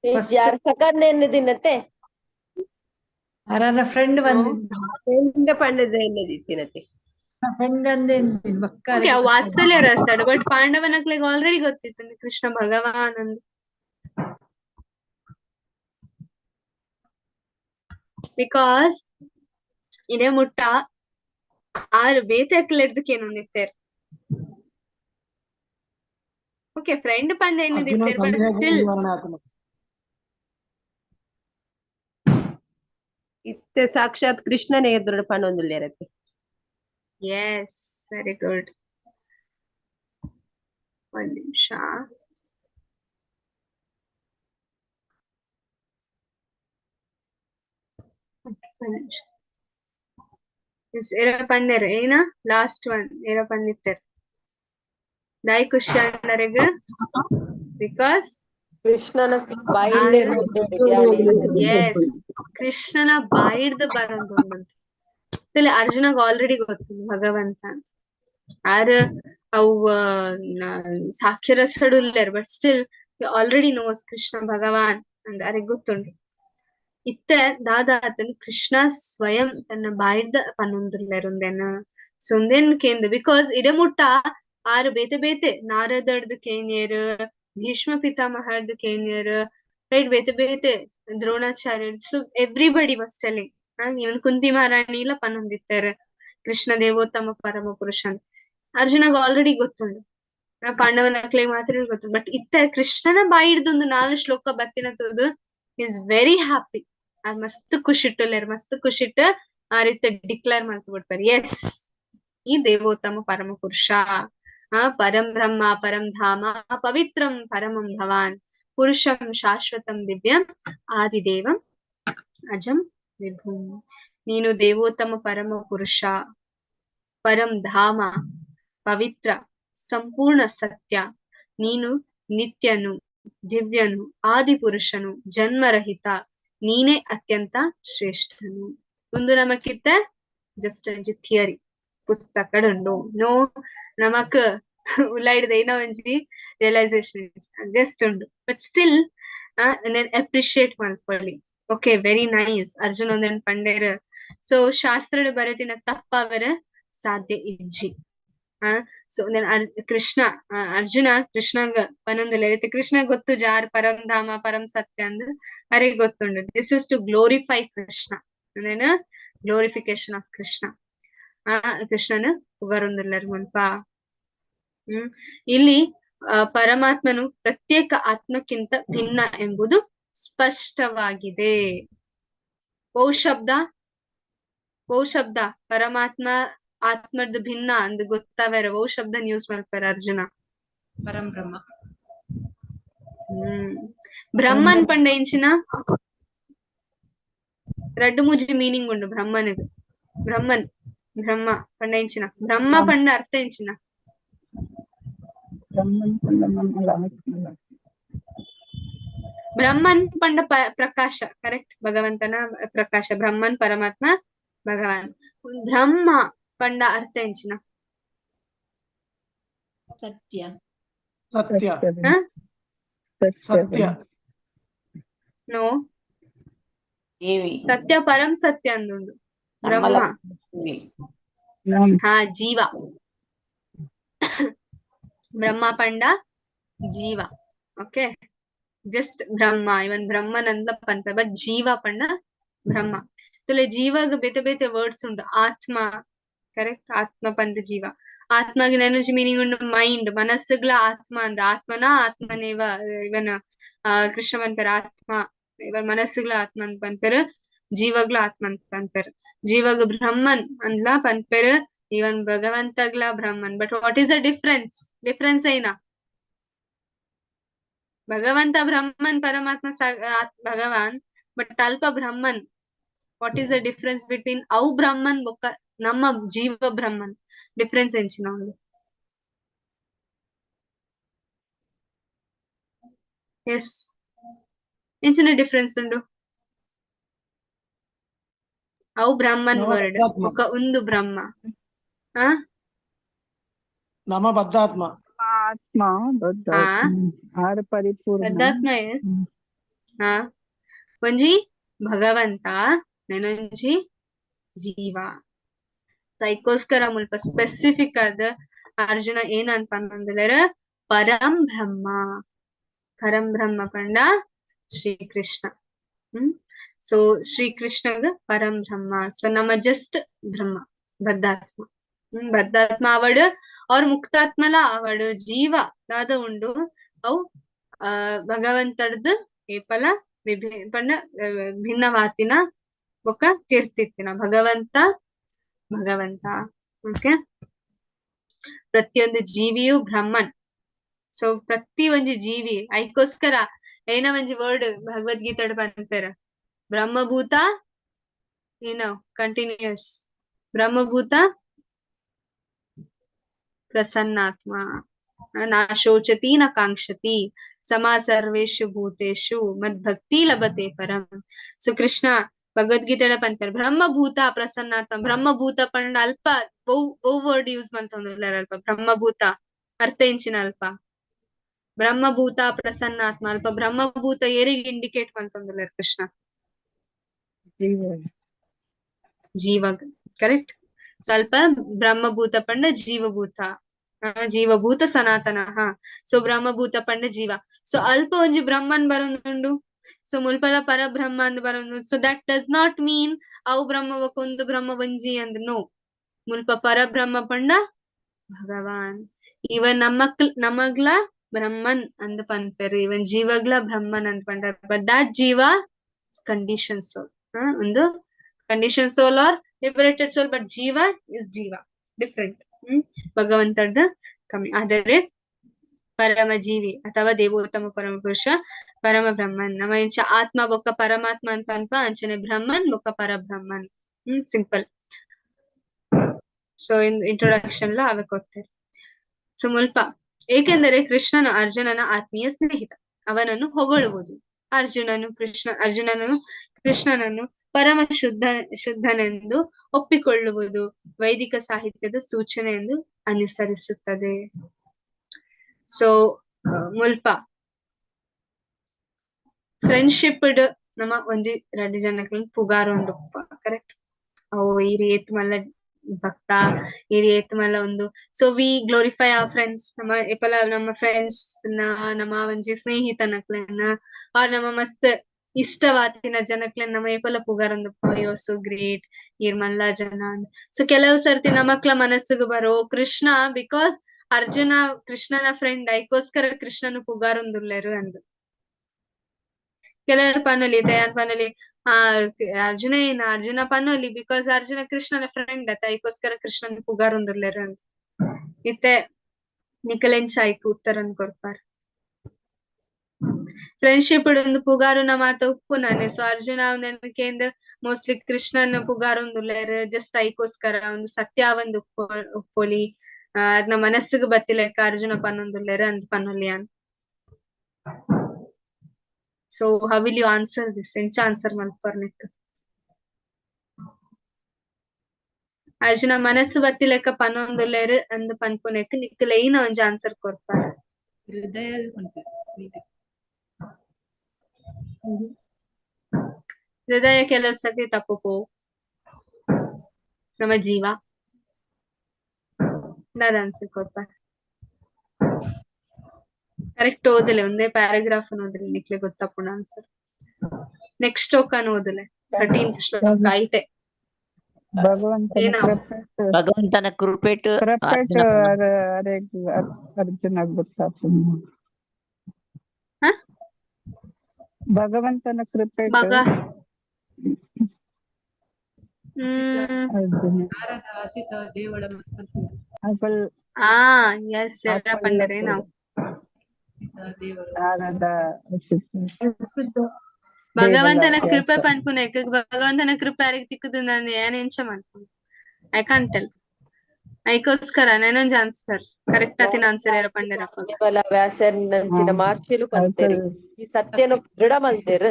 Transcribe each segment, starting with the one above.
First, ಯಾರ ಸಕನ್ ಎನ್ನದಿನತೆ ಆರನ friend ಬಂದಿದ್ದು friend ಪಂಡದ ಎನ್ನದಿತ್ತಿನತೆ friend ಅಂದೆ ಬಕ್ಕಾರೆ ಓಕೆ ವಾತ್ಸಲ್ಯ ರಸಡ್ ಬಟ್ ಪಾಂಡವನಕ್ಲೆಗ್ ಆಲ್ರೆಡಿ ಗೊತ್ತಿತ್ತು ಕೃಷ್ಣ ಭಗವಾನ್ ಅಂದ್ ಬಿಕಾಸ್ ಇದೇ ಮುಟ್ಟ ಆರು ಬೇತಕ್ಲೆಡ್ದಕ್ಕೇನು ನಿತ್ತೇರ್ ಓಕೆ ಫ್ರೆಂಡ್ ಪಂದ ಏನು ದಿತ್ತೇರ್ ಬಟ್ ಸ್ಟಿಲ್ ಇತ್ತೆ ಸಾಕ್ಷಾತ್ ಕೃಷ್ಣನೇ ಎದುರು ಪನ್ನೊಂದುಲ್ಲೇರತ್ತೆ ಎಸ್ ವೆರಿ ಗುಡ್ ಒಂದ್ ನಿಮಿಷ ಏರ ಪಂದೇರು ಏನ ಲಾಸ್ಟ್ ಒನ್ ಏರ ಪಂದಿತ್ತೇರ್ ದಾಯಿ ಖುಷಿ ಅಣ್ಣರೆಗ ಬಿಕಾಸ್ ಕೃಷ್ಣನ ಎಸ್ ಕೃಷ್ಣನ ಬಾಯಿಡ್ದು ಬರೋದು ಅರ್ಜುನಗ್ ಆಲ್ರೆಡಿ ಗೊತ್ತು ಭಗವಂತ ಅಂತ ಆರ ಅವು ಸಾಕ್ಷರಸಡು ಇಲ್ಲೇರ್ but still already knows Krishna ಭಗವಾನ್ ಅಂತ ಅರಿಗೆ ಗೊತ್ತುಂಡು ಇತ್ತ ದಾದಾತನ್ ಕೃಷ್ಣ ಸ್ವಯಂ ತನ್ನ ಬಾಯಿಡ್ದ ಪನ್ನೊಂದುಲ್ಲೇರುಂದೆನ ಸೊಂದೆನ್ ಕೇಂದು ಬಿಕಾಸ್ ಇಡಮುಟ್ಟ ಆರು ಬೇತೆ ಬೇತೆ ನಾರದಡ್ದು ಕೇನ್ಯರು ಭೀಷ್ಮ ಪಿತಾಮಹರ್ದು ಕೇನ್ಯರು ರೈಟ್ ಬೇತೆ ಬೇತೆ Dronacharya so everybody was telling even Kunti ಮಹಾರಾಣಿ ಇಲ್ಲ ಪನ್ನೊಂದಿತ್ತಾರೆ ಕೃಷ್ಣ ದೇವೋತ್ತಮ ಪರಮ ಪುರುಷನ್ ಅರ್ಜುನಗ್ ಆಲ್ರೆಡಿ ಗೊತ್ತುಂಡು ಪಾಂಡವನ ಕ್ಲೇ ಮಾತ್ರ ಗೊತ್ತುಂಡು ಬಟ್ ಇತ್ತ ಕೃಷ್ಣನ ಬಾಯಿಡ್ದೊಂದು 4 ಶ್ಲೋಕ ಬತ್ತಿನತದು ಈಸ್ ವೆರಿ ಹ್ಯಾಪಿ ಅದ್ ಮಸ್ತ್ ಖುಷಿಟ್ಟುಲ್ಲೇರ್ ಮಸ್ತ್ ಖುಷಿಟ್ಟು ಆ ರೀತಿ ಡಿಕ್ಲೇರ್ ಮಾಡ್ಬಿಡ್ತಾರೆ ಎಸ್ ಈ ದೇವೋತ್ತಮ ಪರಮ ಪುರುಷ ಪರಂ ಬ್ರಹ್ಮ ಪರಂ ಧಾಮ ಪವಿತ್ರಂ ಪರಮಂ ಭವಾನ್ ಪುರುಷಂ ಶಾಶ್ವತಂ ದಿವ್ಯಂ ಆದಿದೇವಂ ಅಜಂ ವಿಭುಂ ನೀನು ದೇವೋತ್ತಮ ಪರಮ ಪುರುಷ ಪರಂ ಧಾಮ ಪವಿತ್ರ ಸಂಪೂರ್ಣ ಸತ್ಯ ನೀನು ನಿತ್ಯನು ದಿವ್ಯನು ಆದಿಪುರುಷನು ಜನ್ಮರಹಿತ ನೀನೇ ಅತ್ಯಂತ ಶ್ರೇಷ್ಠನು ಒಂದು ನಮಕಿತ್ತ ಜಸ್ಟ್ ಒಂಜಿ ಥಿಯರಿ ಪುಸ್ತಕಡುಂಡು ನೋ ನಮಕ್ ಉಲಾಯ್ಡದ ಏನೋ ಒಂಜಿ ರಿಯಲೈಸೇಷನ್ ಜಸ್ಟ್ ಉಂಡು ಬಟ್ ಸ್ಟಿಲ್ ಅಪ್ರಿಶಿಯೇಟ್ ಮಾಡ್ಕೊಳ್ಳಿ ಓಕೆ ವೆರಿ ನೈಸ್ ಅರ್ಜುನ್ ಒಂದೇನ್ ಪಂಡೇರ್ ಸೊ ಶಾಸ್ತ್ರ ಬರೆದಿನ ತಪ್ಪವರ ಸಾಧ್ಯ ಇಜ್ಜಿ ಸೊ ಕೃಷ್ಣ ಅರ್ಜುನ ಕೃಷ್ಣಗ ಪನ್ನೊಂದುಲ್ಲ ರೀತಿ ಕೃಷ್ಣ ಗೊತ್ತು ಜಾರ್ ಪರಂ ಧಾಮ ಪರಂ ಸತ್ಯ ಅಂದ್ರೆ ಅರಿಗೆ ಗೊತ್ತುಂಡು this is to glorify Krishna ಅಂದ್ರೇನ ಗ್ಲೋರಿಫಿಕೇಶನ್ ಆಫ್ ಕೃಷ್ಣ ಕೃಷ್ಣನ ಪುಗರೊಂದುಲ್ಲರ್ ಮುನ್ಪ ಇಲ್ಲಿ ಪರಮಾತ್ಮನು ಪ್ರತ್ಯೇಕ ಆತ್ಮಕ್ಕಿಂತ ಭಿನ್ನ ಎಂಬುದು ಸ್ಪಷ್ಟವಾಗಿದೆ ಶಬ್ದ ಪರಮಾತ್ಮ ಆತ್ಮರ್ದು ಭಿನ್ನ ಅಂದ್ ಗೊತ್ತಾವೇರ ಶಬ್ದ ನ್ಯೂಸ್ ಮಾಡ್ತಾರ ಅರ್ಜುನ ಪರಂ ಬ್ರಹ್ಮ ಬ್ರಹ್ಮನ್ ಪಂಡ ಇಂಚಿನ ರಡ್ಡು ಮೂಜಿ ಮೀನಿಂಗ್ ಉಂಡು ಬ್ರಹ್ಮನಿಗೆ ಬ್ರಹ್ಮ ಪಂಡ ಇಂಚಿನ ಬ್ರಹ್ಮ ಪಂಡ ಅರ್ಥ ಇಂಚಿನ ಬ್ರಹ್ಮನ್ ಪಂಡ ಪ್ರಕಾಶ ಕರೆಕ್ಟ್ ಭಗವಂತನ ಪ್ರಕಾಶ ಬ್ರಹ್ಮನ್ ಪರಮಾತ್ಮ ಭಗವಾನ್ ಬ್ರಹ್ಮ ಪಂಡ ಅರ್ಥ ಎಂಚಿನ ಸತ್ಯ ನೋ ಸತ್ಯ ಪರಂ ಸತ್ಯ ಅಂದುಂಡು ಬ್ರಹ್ಮ ಜೀವ ಬ್ರಹ್ಮ ಪಂಡ ಜೀವ ಓಕೆ ಜಸ್ಟ್ ಬ್ರಹ್ಮ ಇವನ್ ಬ್ರಹ್ಮನ್ ಅಂತ ಪಂಪ ಬಟ್ ಜೀವ ಪಂಡ ಬ್ರಹ್ಮ ತುಲೆ ಜೀವಾಗ ಬೇತೆ ಬೇತೆ ವರ್ಡ್ಸ್ ಉಂಡು ಆತ್ಮ ಕರೆಕ್ಟ್ ಆತ್ಮ ಪಂದ ಜೀವ ಆತ್ಮಗಿನ ಎನರ್ಜಿ ಮೀನಿಂಗ್ ಉಂಡು ಮೈಂಡ್ ಮನಸ್ಸುಗಳ ಆತ್ಮ ಅಂದ ಆತ್ಮನೇವ ಇವನ್ ಕೃಷ್ಣ ಪಂಪರ್ ಆತ್ಮ ಇವನ್ ಮನಸ್ಸುಗಳ ಆತ್ಮ ಅಂತ ಪಂಪರ್ ಜೀವಗಳ ಆತ್ಮ ಅಂತ ಪಂಪರ್ ಜೀವಗ ಬ್ರಹ್ಮನ್ ಅಂದ್ಲ ಪಂಪರ್ ಇವನ್ ಭಗವಂತಗ್ಲ Brahman but what is the difference ಐನಾ ಭಗವಂತ ಬ್ರಹ್ಮನ್ ಪರಮಾತ್ಮ ಭಗವಾನ್ ಬಟ್ ಅಲ್ಪ Brahman what is the difference between ಅವು ಬ್ರಹ್ಮನ್ ಬೊಕ್ಕ ನಮ್ಮ ಜೀವ ಬ್ರಹ್ಮನ್ ಡಿಫ್ರೆನ್ಸ್ ಎಂಚಿನ ಎಸ್ ಎಂಚಿನ ಡಿಫ್ರೆನ್ಸ್ ಉಂಡು ಅವು ಬ್ರಹ್ಮನ್ ವರ್ಡ್ ಬೊಕ್ಕ ಒಂದು ಬ್ರಹ್ಮ ನಮ ಬದ್ಧಾತ್ಮ ಬದ್ಧಾತ್ಮ ಎಸ್ ಹಾ ಒಂಜಿ ಭಗವಂತ ನೆನೊಂಜಿ ಜೀವ. ಅದಕ್ಕೋಸ್ಕರ ಮುಲ್ಪ ಸ್ಪೆಸಿಫಿಕ್ ಆದ ಅರ್ಜುನ ಏನ್ ಅನ್ಪಂದ್ರ ಪರಂ ಬ್ರಹ್ಮ. ಪರಂ ಬ್ರಹ್ಮ ಪಂಡ ಶ್ರೀಕೃಷ್ಣ. ಸೊ ಶ್ರೀಕೃಷ್ಣಗ ಪರಂ ಬ್ರಹ್ಮ. ಸೊ ನಮ್ಮ ಜಸ್ಟ್ ಬ್ರಹ್ಮ ಬದ್ಧಾತ್ಮ. ಬದ್ಧಾತ್ಮ ಅವಡು ಅವ್ರ ಮುಕ್ತಾತ್ಮಲ ಅವಡು ಜೀವ ದಾದ ಉಂಡು ಅವು ಭಗವಂತಡ್ದು ಏಪಲ ಪಂಡ ಭಿನ್ನವಾತಿನ ಬೊಕ್ಕ ತೀರ್ತಿತ್ತಿನ ಭಗವಂತ ಭಗವಂತ. ಓಕೆ, ಪ್ರತಿಯೊಂದು ಜೀವಿಯು ಬ್ರಹ್ಮನ್. ಸೊ ಪ್ರತಿ ಒಂಜಿ ಜೀವಿ ಐಕೋಸ್ಕರ ಏನ ಒಂಜಿ ವರ್ಡ್ ಭಗವದ್ಗೀತೆಡ್ ಬಂತಾರ ಬ್ರಹ್ಮಭೂತ ಏನೋ ಕಂಟಿನ್ಯೂಸ್ ಬ್ರಹ್ಮಭೂತ ಪ್ರಸನ್ನಾತ್ಮ ನಾ ಶೋಚತಿ ನ ಕಾಂಕ್ಷತಿ ಸಮಾ ಸರ್ವೇಷು ಭೂತೇಷು ಮದ್ಭಕ್ತಿ ಲಭತೆ ಪರಂ. ಸೊ ಕೃಷ್ಣ ಭಗವದ್ಗೀತೆಡ ಪಂತಾರ ಬ್ರಹ್ಮಭೂತ ಪ್ರಸನ್ನಾತ್ಮ. ಬ್ರಹ್ಮಭೂತ ಪಂಡ ಅಲ್ಪ ಬಹು ವರ್ಡ್ ಯೂಸ್ ಮಂತೊಂದುಲ್ಲೆರ್ ಅಲ್ಪ. ಬ್ರಹ್ಮಭೂತ ಅರ್ಥ ಇಂಚಿನ ಅಲ್ಪ. ಬ್ರಹ್ಮಭೂತ ಪ್ರಸನ್ನಾತ್ಮ ಅಲ್ಪ ಬ್ರಹ್ಮಭೂತ ಏರಿಗೆ ಇಂಡಿಕೇಟ್ ಮಂತೊಂದುಲ್ಲೆರ್ ಕೃಷ್ಣ ಜೀವ. ಕರೆಕ್ಟ್. ಸ್ವಲ್ಪ ಬ್ರಹ್ಮಭೂತ ಪಂಡ ಜೀವಭೂತ. ಜೀವಭೂತ ಸನಾತನ. ಸೊ ಬ್ರಹ್ಮಭೂತ ಪಂಡ ಜೀವ. ಸೊ ಅಲ್ಪ ಒಂಜಿ ಬ್ರಹ್ಮನ್ ಬರೊಂದುಂಡು. ಸೊ ಮುಲ್ಪದ ಪರಬ್ರಹ್ಮ ಅಂದ್ ಬರೊಂದು. So that does not mean ಅವು ಬ್ರಹ್ಮ ಒಕ್ಕೊಂದು ಬ್ರಹ್ಮ ಒಂಜಿ ಅಂದ್ ನೋ. ಮುಲ್ಪ ಪರಬ್ರಹ್ಮ ಪಂಡ ಭಗವಾನ್. ಇವನ್ ನಮಗ್ಲ ಬ್ರಹ್ಮನ್ ಅಂದ್ ಪನ್ಪೆರ್. ಇವನ್ ಜೀವಗ್ಲ ಬ್ರಹ್ಮನ್ ಅಂದ್ ಪಂಡ. But that jiva condition soul. ಒಂದು condition soul are liberated soul. But jiva is jiva different. ಭಗವಂತದ ಕಮ್ಮಿ. ಆದರೆ ಪರಮ ಜೀವಿ ಅಥವಾ ದೇವೋತ್ತಮ ಪರಮ ಪುರುಷ ಪರಮ ಬ್ರಹ್ಮನ್. ನಮ್ಮ ಇಂಚ ಆತ್ಮ ಬೊಕ್ಕ ಪರಮಾತ್ಮ ಅಂತ ಅನ್ಪ ಅಂಚನೆ ಬ್ರಹ್ಮನ್ ಬೊಕ್ಕ ಪರಬ್ರಹ್ಮನ್. ಸಿಂಪಲ್. ಸೊ ಇಂಟ್ರೊಡಕ್ಷನ್ ಲ ಅವೆ ಕೊಡ್ತಾರೆ. ಸೊ ಮುಲ್ಪ ಏಕೆಂದರೆ ಕೃಷ್ಣನು ಅರ್ಜುನನ ಆತ್ಮೀಯ ಸ್ನೇಹಿತ. ಅವನನ್ನು ಹೊಗಳುವುದು. ಅರ್ಜುನನು ಕೃಷ್ಣನನ್ನು ಪರಮ ಶುದ್ಧನೆಂದು ಒಪ್ಪಿಕೊಳ್ಳುವುದು ವೈದಿಕ ಸಾಹಿತ್ಯದ ಸೂಚನೆ ಎಂದು ಅನುಸರಿಸುತ್ತದೆ. ಸೊ ಮುಲ್ಪ ಫ್ರೆಂಡ್ಶಿಪ್ ನಮ್ಮ ಒಂಜಿ ರಡ್ಡ್ ಜನಕ್ಲೆಗ್ ಪುಗಾರ್ ಒಂದು ಕರೆಕ್ಟ್. ಅವು ಈ ರೀತ್ ಮಲ್ಲ ಭಕ್ತ ಈ ರೀತ್ ಮಲ್ಲ ಒಂದು. So we glorify our friends. ನಮ್ಮ ಎಪಲ ನಮ್ಮ ಫ್ರೆಂಡ್ಸ್ ನಮ್ಮ ಒಂಜಿ ಸ್ನೇಹಿತನಕ್ಲೆನ್ನ ಅವ್ರ ನಮ್ಮ ಮಸ್ತ್ ಇಷ್ಟವಾತಿನ ಜನಕ್ಲೆನ್ ನಮ್ಮ ಏಪಲ ಪುಗಾರ್ ಒಂದು ಯು ಆರ್ ಸೋ ಗ್ರೇಟ್ ಇರ್ ಮಲ್ಲ ಜನ. ಸೊ ಕೆಲವು ಸರ್ತಿ ನಮಕ್ಲ ಮನಸ್ಸಿಗೆ ಬರೋ ಕೃಷ್ಣ ಬಿಕಾಸ್ ಅರ್ಜುನ ಕೃಷ್ಣನ ಫ್ರೆಂಡ್ ಐಕೋಸ್ಕರ ಕೃಷ್ಣನು ಪುಗಾರೊಂದುಲ್ಲೆರು ಅಂದ್. ಕೆಲವರು ಪನ್ನೊಲಿ ದಯಾನ್ ಪನ್ನೊಲಿ ಅರ್ಜುನ ಪನ್ನೊಲಿ ಬಿಕಾಸ್ ಅರ್ಜುನ ಕೃಷ್ಣನ ಫ್ರೆಂಡ್ ಅತ್ತ ಐಕೋಸ್ಕರ ಕೃಷ್ಣನ ಪುಗಾರೊಂದುಲ್ಲೆರು ಅಂದ್. ಇತ್ತೆ ನಿಕಲೆಂಚ ಐಕ್ ಉತ್ತರನ್ ಕೊರ್ಪಾರ್. ಫ್ರೆಂಡ್ಶಿಪ್ ಒಂದು ಪುಗಾರುನ ಮಾತ ಉಪ್ಪು ನಾನೆ. ಸೊ ಅರ್ಜುನ ಅವನಕೆಂದ್ ಮೋಸ್ಟ್ಲಿ ಕೃಷ್ಣನ್ ಪುಗಾರೊಂದುಲ್ಲೆರ್ ಜಸ್ಟ್ ಐಕೋಸ್ಕರ ಒಂದು ಸತ್ಯ ಒಂದು ಉಪ್ಪೊಲಿ ಅದ್ನ ಮನಸ್ಸಿಗೆ ಬತ್ತಿಲೆಕ್ಕ ಅರ್ಜುನ ಪನ್ನೊಂದುಲ್ಲೆರ್ ಅಂದ್ ಪನ್ನೊಲಿ ಅನ್. So how will you answer this? ಎಂಚ ಆನ್ಸರ್ ಮಲ್ಪರ್ನಿಕ್? ಅರ್ಜುನ ಮನಸ್ಸು ಬತ್ತಿಲೆಕ್ಕ ಪನ್ನೊಂದುಲ್ಲೆರ್ ಅಂದ್ ಪನ್ಪುನೆಕ್ ನಿಕ್ಲೆೈನ ಒಂಜಿ ಆನ್ಸರ್ ಕೊರ್ಪಾರ್. ಹೃದಯ ಕೆಲವು ಸರ್ತಿ ತಪ್ಪು ನಮ್ಮ ಜೀವ ದಾದ ಆನ್ಸರ್ ಕೊಡ್ಪಾರ್. ಕರೆಕ್ಟ್ ಓದಲೆ ಒಂದೇ ಪ್ಯಾರಾಗ್ರಾಫ್ ಓದಲೆ ನಿಕ್ಲೆ ಗೊತ್ತಪ್ಪುನ ಆನ್ಸರ್. ನೆಕ್ಸ್ಟ್ ಶ್ಲೋಕನ ಓದಲೆ 13th ಶ್ಲೋಕ ಐಟೆ. ಭಗವಂತನ ಕೃಪೆಟ್ ಅರ್ಜುನ ಗೊತ್ತಾಗ್ತದೆ. ಭಗವಂತನ ಕೃಪೆ ಪಂಡರೆ ನಾವು ಭಗವಂತನ ಕೃಪೆ ಪನ್ಪುನೆಕ್ ಭಗವಂತನ ಕೃಪೆ ಯಾರಿಗೆ ತಿಕ್ಕದು ನಾನು ಏನ್ ಎಂಚ ಮಾಡ್ತೀನಿ. I can't tell. ಐಕೋಸ್ಕರ ನೆನೊಂಜಿ ಆನ್ಸರ್ ಕರೆಕ್ಟ್ ಆತಿನ ಆನ್ಸರ್ ಯಾರ ಪಂಡರಪ್ಪ ವ್ಯಾಸರ್ ನಂಚಿನ ಮಾರ್ಷಲು ಪಂತೇರಿ ಈ ಸತ್ಯನ ದೃಢ ಮಲ್ತೇರು.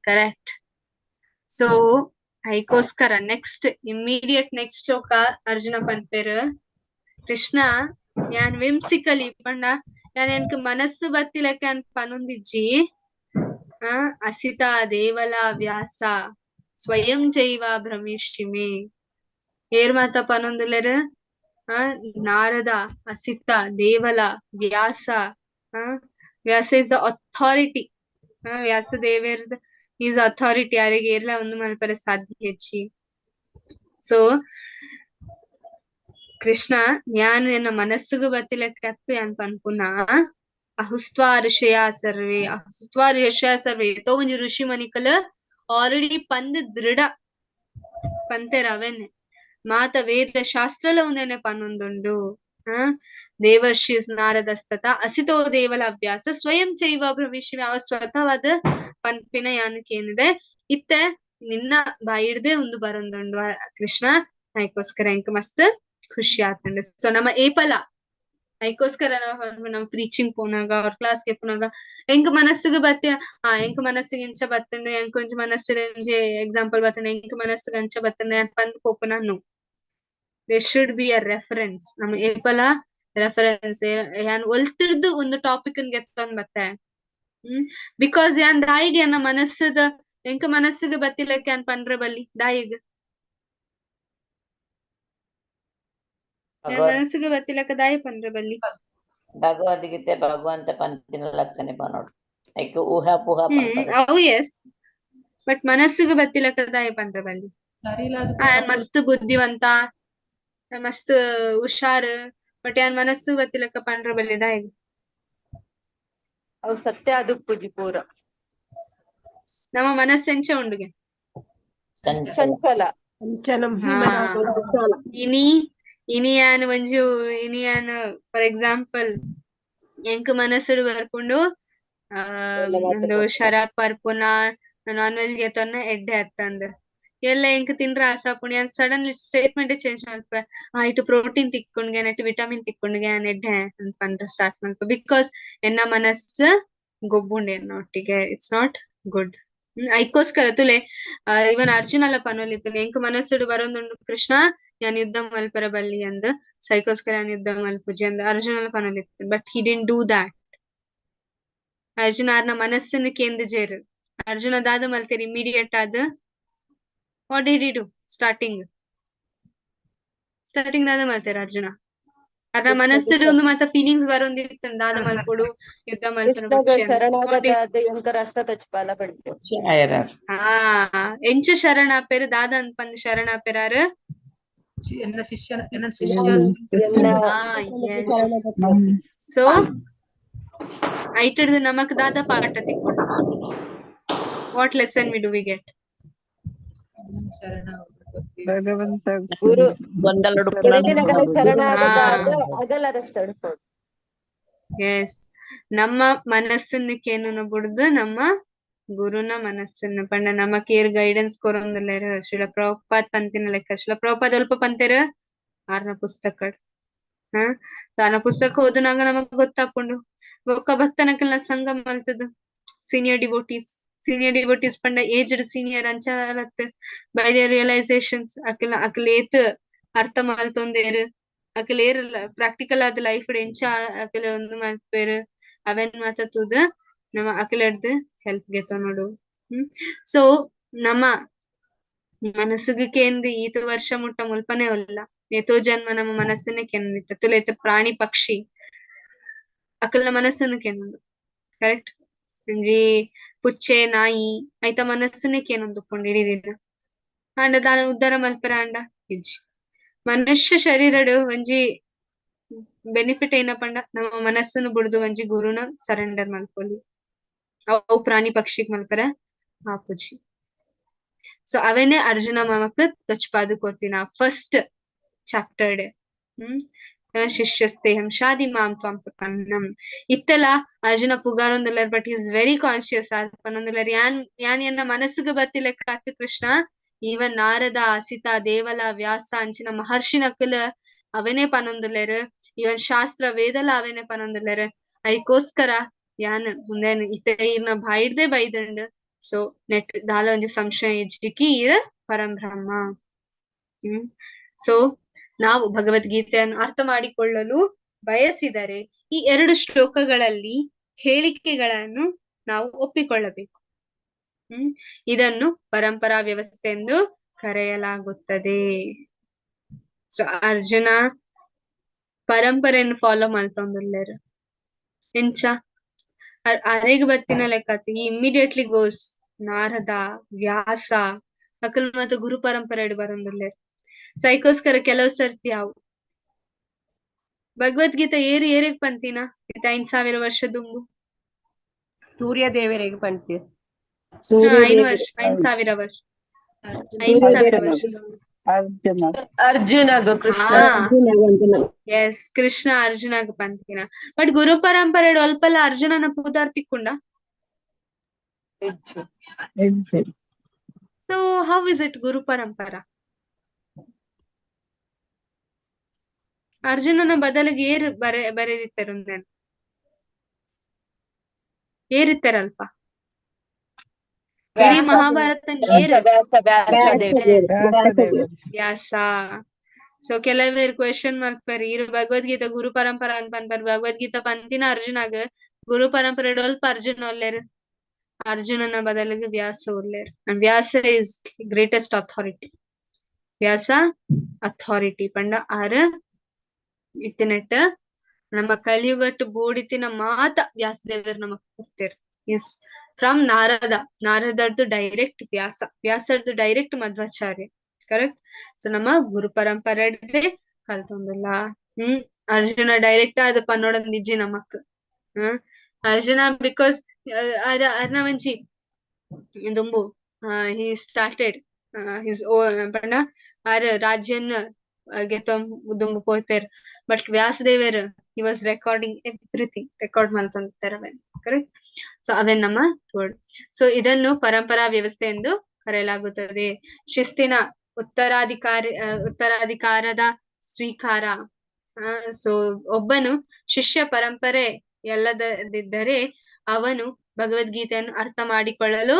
ಕರೆಕ್ಟ್. ಸೊ ಐಕೋಸ್ಕರ ನೆಕ್ಸ್ಟ್ ಇಮಿಡಿಯೇಟ್ ನೆಕ್ಸ್ಟ್ ಶ್ಲೋಕ ಅರ್ಜುನ ಪನ್ಪೇರು ಕೃಷ್ಣ ഞാൻ whimsically ಪಂಡ ഞാൻ എനിക്ക് മനസ്സ് ಬತ್ತಿಲಕ್ಕೆ ಅಂತ ಪನೊಂದಿಜ್ಜಿ ಅಸಿತ ದೇವಲ ವ್ಯಾಸ ಸ್ವಯಂ ಚೈವ ಭ್ರಮಿಷ್ಟಿಮೆ ಏರ್ ಮಾತ ಪನೊಂದುಲೆರ್ ನಾರದ ಅಸಿತ ದೇವಲ ವ್ಯಾಸ ವ್ಯಾಸ ಇಸ್ ದ ಅಥಾರಿಟಿ ವ್ಯಾಸ ದೇವರ್ ಈಸ್ ಅಥಾರಿಟಿ ಯಾರಿಗೆ ಏರ್ಲ ಒಂದು ಮಲ್ಪರೆ ಸಾಧ್ಯ ಹೆಚ್ಚಿ ಸೊ ಕೃಷ್ಣ ഞാൻ എന്ന മനസ്സുക്ക് ബത്തിലക്കത്ത് ഞാൻ പൻപുന ಅಹುಸ್ತ್ವಾ ಋಷಯ ಸರ್ವೇ ತೋ ಒಂಜಿ ಋಷಿ ಮನಿಕಲ್ ಆಲ್ರೆಡಿ ಪಂದ್ ದೃಢ ಪಂತೆರ್ ಅವೆನೆ ಮಾತ ವೇದ ಶಾಸ್ತ್ರಲ ಒಂದೇನೆ ಪನ್ನೊಂದುಂಡು ದೇವರ್ಷಿ ನಾರದಸ್ತತ ಅಸಿತೋ ದೇವಲ ಅಭ್ಯಾಸ ಸ್ವಯಂ ಚೈವ ಭವಿಷ್ಯ ಅವ ಸ್ವತಃವಾದ ಪನ್ಪಿನ ಯಾನಕ್ಕೆ ಏನಿದೆ ಇತ್ತೆ ನಿನ್ನ ಬಾಯಿಡ್ದೆ ಒಂದು ಬರೊಂದುಂಡು ಕೃಷ್ಣ ಅದಕ್ಕೋಸ್ಕರ ಎಂಕ್ ಮಸ್ತ್ ಖುಷಿ ಆತಂಡೆ ಸೊ ನಮ್ಮ ಏಪಲ ಅದಕ್ಕೋಸ್ಕರ ನಾವು ಪ್ರೀಚಿಂಗ್ ಪೋನಾಗ ಅವ್ರ ಕ್ಲಾಸ್ಗೆ ಪೋನಾಗ ಎಂಕ್ ಮನಸ್ಸಿಗೆ ಬತ್ತೆ ಎಂಕ್ ಮನಸ್ಸಿಗೆ ಇಂಚ ಬತ್ತಂಡೆ ಎಂಕ್ ಒಂಜಿ ಮನಸ್ಸಿಗೆ ಎಕ್ಸಾಂಪಲ್ ಬತ್ತಂಡೆ ಎಂಕ್ ಮನಸ್ಸಿಗೆ ಅಂಚ ಬತ್ತಂಡೆ ಪಂದ್ ಪೋಪು ನಾನು there should be a reference ನಮ್ಮ ಏಪಲ ರೆಫರೆನ್ಸ್ ಯಾನ್ ಒಲ್ತಿರ್ದು ಒಂದು ಟಾಪಿಕ್ ಗೆತ್ತೊಂದ್ ಬತ್ತೆ ಬಿಕಾಸ್ ಯಾನ್ ದಾಯಿಗೆ ನನ್ನ ಮನಸ್ಸದ ಎಂಕ ಮನಸ್ಸಿಗೆ ಬತ್ತಿಲಕ್ಕೆ ಯಾನ್ ಪಂಡ್ರೆ ಬಲ್ಲಿ ದಾಯಿಗೆ ಮನಸ್ಸಿಗೆ ಬತ್ತಿಲಕ್ಕ ದಾಯಿ ಪಂಡ್ರೆ ಬಲ್ಲಿ ಭಗವದ್ಗೀತೆ ಭಗವಂತ ಪಂತಿನ ಲಕ್ಕನೆ ಪನೋಡು ಐಕ್ ಊಹಾ ಅವು ಎಸ್ ಬಟ್ ಮನಸ್ಸಿಗೆ ಬತ್ತಿಲಕ್ಕ ದಾಯಿ ಪಂಡ್ರೆ ಬಲ್ಲಿ ಮಸ್ತ್ ಬುದ್ಧಿವಂತ ಮಸ್ತ್ ಹುಷಾರ್ ಬಟ್ ಯಾನ್ ಮನಸ್ಸು ಬತ್ತಿಲಕ್ಕ ಪಂಡ್ರೆ ಬಲ್ಲಿ ದಾಯಿ ಅವು ಸತ್ಯ ಅದು ಪೂಜಿ ಪೂರ ನಮ್ಮ ಮನಸ್ಸು ಎಂಚ ಉಂಡುಗೆ ಚಂಚಲ ಇನಿ ಯಾನ್ ಒಂಜು ಇನಿ ಯಾನ್ ಫಾರ್ ಎಕ್ಸಾಂಪಲ್ ಎಂಕ್ ಮನಸ್ಸುಡು ಬರ್ಪುಂಡು ಒಂದು ಶರಾಬ್ ಪರ್ಪುನ ನಾನ್ ವೆಜ್ ಗೆತ್ತೊನ್ನ ಎಡ್ಡೆ ಅತ್ತಂದ್ ಎಲ್ಲ ಎಂಕ್ ತಿನ್ರ ಆಸಾಪುಣಿ ಯಾನ್ ಸಡನ್ಲಿ ಸ್ಟೇಟ್ಮೆಂಟ್ ಚೇಂಜ್ ಮಲ್ಪ ಇಟ್ಟು ಪ್ರೋಟೀನ್ ತಿಕ್ಕೊಂಡ್ಗೆ ನೆಟ್ ವಿಟಮಿನ್ ತಿಕ್ಕೊಂಡ್ಗೆ ಯಾನ್ ಎಡ್ಡೆ ಅಂತ ಪಂಡ್ರೆ ಸ್ಟಾರ್ಟ್ ಮಲ್ಪ ಬಿಕಾಸ್ ಎನ್ನ ಮನಸ್ಸು ಗೊಬ್ಬುಂಡೆ ಒಟ್ಟಿಗೆ ಇಟ್ಸ್ ನಾಟ್ ಗುಡ್ ಅದಕ್ಕೋಸ್ಕರ ತುಲೆ ಇವನ್ ಅರ್ಜುನ ಎಲ್ಲ ಪನೋಲಿತ್ತು ಎಂಕ್ ಮನಸ್ಸುಡು ಬರೊಂದುಂಡು ಕೃಷ್ಣ ಯಾನ್ ಯುದ್ಧ ಮಲ್ಪರ ಬಲ್ಲಿ ಅಂದ್ ಅದಕ್ಕೋಸ್ಕರ ಯಾನ್ ಯುದ್ಧ ಮಲ್ಪುಜಿ ಅಂದ್ ಅರ್ಜುನ ಎಲ್ಲ ಪನೋಲಿತ್ತು but he didn't do that Arjuna ಆರ್ನ ಮನಸ್ಸನ್ನು ಕೇಂದ್ರಜೇರು ಅರ್ಜುನ ದಾದ ಮಲ್ತೇರಿ ಇಮಿಡಿಯೇಟ್ ಆದ what did he do starting ದಾದ ಮಲ್ತೇರ ಅರ್ಜುನ ಅರ್ನ ಮನಸ್ಸುಡು ಒಂದು ಮಾತ ಫೀಲಿಂಗ್ಸ್ ಬರೊಂದಿತ್ತು ದಾದ ಮಲ್ಪೊಡು ಯುದ್ಧ ಮಲ್ಪನ ಶರಣಾಗತ ಎಂಕ ರಸ್ತ ತಚ್ಪಾಲ ಪಡ್ತು ಎಂಚ ಶರಣ ಪೇರು ದಾದ ಅನ್ಪಂದ್ ಶರಣ ಪೇರಾರು ಸೊ ಐಟರ್ದು ನಮಕ್ ದಾದ ಪಾಠ ತಿಕ್ಕೊಂಡು ವಾಟ್ ಲೆಸನ್ ವಿ ಗೆಟ್ ಭಗವಂತ ಗುರು ಗೊಂದಲಡು ಶರಣಾಗತ ಅಗಲ ರಸ್ತ ಹಿಡ್ಕೊಂಡು ಎಸ್ ನಮ್ಮ ಮನಸ್ಸನ್ನು ಕೇನು ಬಿಡುದು ನಮ್ಮ ಗುರುನ ಮನಸ್ಸನ್ನು ಪಂಡ ನಮಕ್ ಏರ್ ಗೈಡೆನ್ಸ್ ಕೊರೊಂದುಲ್ಲೆರ್ ಶ್ರೀಲ ಪ್ರಭುಪಾದ್ ಪಂತಿನ ಲೆಕ್ಕ ಶ್ರೀಲ ಪ್ರಭುಪಾದ್ ಅಲ್ಪ ಪಂತೆರ್ ಆರ್ನ ಪುಸ್ತಕ ಆರ್ನ ಪುಸ್ತಕ ಓದುನಾಗ ನಮಕ್ ಗೊತ್ತಾಪುಂಡು ಬೊಕ್ಕ ಭಕ್ತನಕಲ್ನ ಸಂಘ ಮಲ್ತದ ಸೀನಿಯರ್ ಡಿವೋಟೀಸ್ ಪಂಡ aged senior ಅಂಚಾಲತ್ by there ರಿಯಲೈಸೇಷನ್ಸ್ Akal ಏತ್ ಅರ್ಥ ಮಲ್ತೊಂದೇರ್ ಅಕಲ್ ಏರ್ ಪ್ರಾಕ್ಟಿಕಲ್ ಆದ ಲೈಫ್ ಎಂಚ ಅಕಲ್ ಒಂದು ಮಲ್ಪೇರ್ ಅವೆನ್ ಮಾತ ತೂದ ನಮ್ಮ ಅಕಲಡ್ದು ಹೆಲ್ಪ್ ಗೆತ ನೋಡು ಸೊ ನಮ್ಮ ಮನಸ್ಸಿಗೆ ಕೇಂದ್ರಿ ಈತ ವರ್ಷ ಮುಟ್ಟ ಮುಲ್ಪನೆ ಒಲ್ಲ ಏತೋ ಜನ್ಮ ನಮ್ಮ ಮನಸ್ಸನ್ನೇ ಕೆಂದಿತ್ತ ತುಲೇತ ಪ್ರಾಣಿ ಪಕ್ಷಿ ಅಕಲ್ನ ಮನಸ್ಸನ್ನು ಕೆನ್ನೊಂದು ಕರೆಕ್ಟ್ ಒಂಜಿ ಪುಚ್ಚೆ ನಾಯಿ ಐತ ಮನಸ್ಸನ್ನೇ ಕೇನೊಂದುಕೊಂಡು ಇಡೀ ದಿನ ಆಂಡ ದಾನ ಉದ್ಧಾರ ಮಲ್ಪರ ಆಂಡ ಇಜ್ಜಿ ಮನುಷ್ಯ ಶರೀರಡು ಒಂಜಿ ಬೆನಿಫಿಟ್ ಏನ ಪಂಡ ನಮ್ಮ ಮನಸ್ಸನ್ನು ಬುಡ್ದು ಒಂಜಿ ಗುರುನ ಸರೆಂಡರ್ ಮಲ್ಪೊಲಿ ಅವು ಪ್ರಾಣಿ ಪಕ್ಷಿಗ್ ಮಲ್ಪರ ಆಪುಜಿ ಸೊ ಅವೇನೆ ಅರ್ಜುನ ಮಮಕ್ ತೊಚ್ಪಾದು ಕೊಡ್ತೀನ ಫಸ್ಟ್ ಚಾಪ್ಟರ್ ಡೇ ಶಿಷ್ಯಸ್ತೇಹಂ ಶಾದಿ ಮಾಂ ತ್ವಂ ಪ್ರಪನ್ನಂ ಇತ್ತಲ ಅರ್ಜುನ ಪುಗಾರೊಂದುಲ್ಲರ್ ಬಟ್ ಈಸ್ ವೆರಿ ಕಾನ್ಶಿಯಸ್ ಆದ್ಪನ್ನೊಂದುಲ್ಲರ್ ಯಾನ್ ಎನ್ನ ಮನಸ್ಸಿಗೆ ಬತ್ತಿಲೆಕ್ಕ ಆತು ಕೃಷ್ಣ ಈವನ್ ನಾರದ ಅಸಿತ ದೇವಲ ವ್ಯಾಸ ಅಂಚಿನ ಮಹರ್ಷಿ ನಕಲ್ ಅವನೇ ಪನೊಂದುಲ್ಲೆರ್ ಇವನ್ ಶಾಸ್ತ್ರ ವೇದಲ ಅವನೇ ಪನೊಂದುಲ್ಲೆರ್ ಅದಕ್ಕೋಸ್ಕರ ಯಾನ್ ಮುಂದೇನು ಇತ್ತ ಇರ್ನ ಬಾಯಿಡ್ದೆ ಬೈದಂಡ್ ಸೊ ನೆಟ್ ದಾಲ ಒಂಜಿ ಸಂಶಯ ಇಜ್ಜಿಕಿ ಇರ್ ಪರಂಬ್ರಹ್ಮ ಸೊ ನಾವು ಭಗವದ್ಗೀತೆಯನ್ನು ಅರ್ಥ ಮಾಡಿಕೊಳ್ಳಲು ಬಯಸಿದರೆ ಈ 2 ಶ್ಲೋಕಗಳಲ್ಲಿ ಹೇಳಿಕೆಗಳನ್ನು ನಾವು ಒಪ್ಪಿಕೊಳ್ಳಬೇಕು. ಇದನ್ನು ಪರಂಪರಾ ವ್ಯವಸ್ಥೆ ಎಂದು ಕರೆಯಲಾಗುತ್ತದೆ. ಸೊ ಅರ್ಜುನ ಪರಂಪರೆಯನ್ನು ಫಾಲೋ ಮಾಡ್ತೊಂದುಲ್ಲೇರು ಎಂಚ ಅರೆಗ್ ಬತ್ತಿನ ಲೆಕ್ಕತಿ ಇಮಿಡಿಯೇಟ್ಲಿ ಗೋಸ್ ನಾರದ ವ್ಯಾಸ ಅಕಲ್ ಮತ್ತೆ ಗುರು ಪರಂಪರೆ ಬರಂದುಲ್ಲೇರು. ಸೊ ಅದಕ್ಕೋಸ್ಕರ ಕೆಲವು ಸರ್ತಿ ಅವು ಭಗವದ್ಗೀತೆ ಏರಿಗ್ ಪಂತಿನ 5,000 ವರ್ಷದುಂಬು ಸೂರ್ಯ ದೇವರಿಗೆ ಪಂಡ್ತೀವಿ. 5,000 ವರ್ಷ 5,000 ವರ್ಷ ಅರ್ಜುನ ಅರ್ಜುನಗ ಕೃಷ್ಣ ಎಸ್ ಕೃಷ್ಣ ಅರ್ಜುನಗ್ ಪಂತಿನ. ಬಟ್ ಗುರು ಪರಂಪರೆ ಅಲ್ಪಲ್ಲ ಅರ್ಜುನನ ಪೂದಾರ್ತಿಕ್ಕುಂಡ. ಸೊ ಹೌ ಇಸ್ ಇಟ್ ಗುರು ಪರಂಪರ? ಅರ್ಜುನನ ಬದಲಿಗೆ ಬರೆದಿತ್ತರು ಏರಿತ್ತಾರಲ್ಪ ಇಡೀ ಮಹಾಭಾರತ ವ್ಯಾಸ. ಸೊ ಕೆಲವೇರು ಕ್ವೆಶನ್ ಮಾಡ್ತಾರೆ ಇರು ಭಗವದ್ಗೀತಾ ಗುರು ಪರಂಪರ ಅಂತ ಪನ್ಪರ್ ಭಗವದ್ಗೀತಾ ಪಂತಿನ ಅರ್ಜುನಾಗ ಗುರು ಪರಂಪರೆ ಅಲ್ಪ ಅರ್ಜುನ ಒಲ್ಲೇರು. ಅರ್ಜುನನ ಬದಲಿಗೆ ವ್ಯಾಸ ಒಲ್ಲೇರು. And Vyasa is greatest authority. Vyasa authority ಪಂಡ ಆರ ಇತ್ತಿನೆಟ್ಟ ನಮ್ಮ ಕಲಿಯುಗಟ್ಟು ಬೋಡಿತಿನ ಮಾತ ವ್ಯಾಸದೇವರು ನಮಗ್ ಕೊಡ್ತೇರು. ಇಸ್ ಫ್ರಮ್ ನಾರದರ್ದು ಡೈರೆಕ್ಟ್ ವ್ಯಾಸರ್ದು ಡೈರೆಕ್ಟ್ ಮಧ್ವಾಚಾರ್ಯ. ಕರೆಕ್ಟ್. ಸೊ ನಮ್ಮ ಗುರು ಪರಂಪರೆ ಕಲ್ತೊಂದಿಲ್ಲ. ಅರ್ಜುನ ಡೈರೆಕ್ಟ್ ಅದು ಪನ್ನೋಡ ನಿಜಿ ನಮಕ್ ಅರ್ಜುನ ಬಿಕಾಸ್ ಅರ್ನ ವಂಚಿ ದುಂಬು ಹಿ ಸ್ಟಾರ್ಟೆಡ್ ಹಿಸ್ ಪಂಡ ಆರ ರಾಜ್ಯನ್ನ ದುಂಬು ಪೋಯ್ತೇರ್. ಬಟ್ ವ್ಯಾಸದೇವರು he was recording everything record ಮಾಡ್ತಾರೆ ಅವೆನ್. ಕರೆಕ್ಟ್. ಸೊ ಅವೆನ್ ನಮ್ಮ ತೋಡ್. ಸೊ ಇದನ್ನು ಪರಂಪರಾ ವ್ಯವಸ್ಥೆ ಎಂದು ಕರೆಯಲಾಗುತ್ತದೆ. ಶಿಸ್ತಿನ ಉತ್ತರಾಧಿಕಾರದ ಸ್ವೀಕಾರ. ಸೊ ಒಬ್ಬನು ಶಿಷ್ಯ ಪರಂಪರೆ ಎಲ್ಲದಿದ್ದರೆ ಅವನು ಭಗವದ್ಗೀತೆಯನ್ನು ಅರ್ಥ ಮಾಡಿಕೊಳ್ಳಲು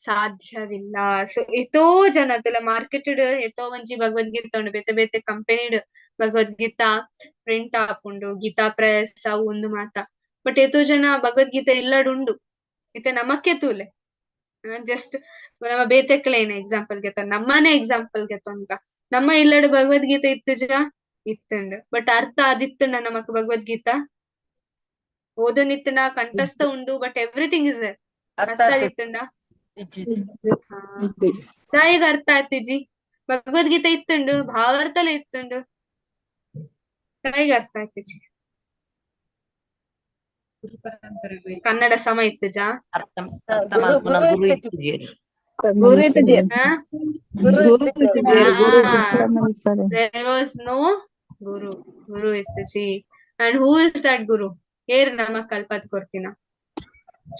ಸಾಧ್ಯವಿಲ್ಲ. ಸೊ ಎಷ್ಟೋ ಜನ ಮಾರ್ಕೆಟೆಡ್ ಎಷ್ಟೋ ಒಂಜಿ ಭಗವದ್ಗೀತೆ ಉಂಡು ಬೇತೆ ಬೇತೆ ಕಂಪೆನಿಡ್ ಭಗವದ್ಗೀತಾ ಪ್ರಿಂಟ್ ಆಪುಂಡು ಗೀತಾ ಪ್ರೆಸ್ ಅವು ಒಂದು ಮಾತ. ಬಟ್ ಎಷ್ಟೋ ಜನ ಭಗವದ್ಗೀತೆ ಇಲ್ಲಡುಂಡು ಇತ್ತೆ ನಮಕ್ಕೆ ತೂಲೆ ಜಸ್ಟ್ ನಮ್ಮ ಬೇತೆಕ್ಲೇನ ಎಕ್ಸಾಂಪಲ್ ಗೆತ್ತ ನಮ್ಮನೆ ಎಕ್ಸಾಂಪಲ್ ಗೆತ್ತಂಕ ನಮ್ಮ ಇಲ್ಲಡು ಭಗವದ್ಗೀತೆ ಇತ್ತುಂಡು. ಬಟ್ ಅರ್ಥ ಆದಿತ್ತುಂಡ ನಮಕ್ ಭಗವದ್ಗೀತಾ ಓದನಿತ್ತನ ಕಂಠಸ್ಥ ಉಂಡು. ಬಟ್ ಎವ್ರಿಥಿಂಗ್ ಇಸ್ ಅರ್ಥ ಆದಿತ್ತುಂಡ ತಾಯಿಗ ಅರ್ಥ ಆಯ್ತಿಜಿ. ಭಗವದ್ಗೀತೆ ಇತ್ತುಂಡು ಭಾವಾರ್ಥಲ ಇತ್ತುಂಡು ತಾಯಿಗ ಅರ್ಥ ಆಯ್ತಿಜಿ. ಕನ್ನಡ ಸಮ ಇತ್ತುಜಾ there was no guru ittiji. and who is that guru? Air ನಮ ಕಲ್ಪತ್ ಕೊರ್ತಿನ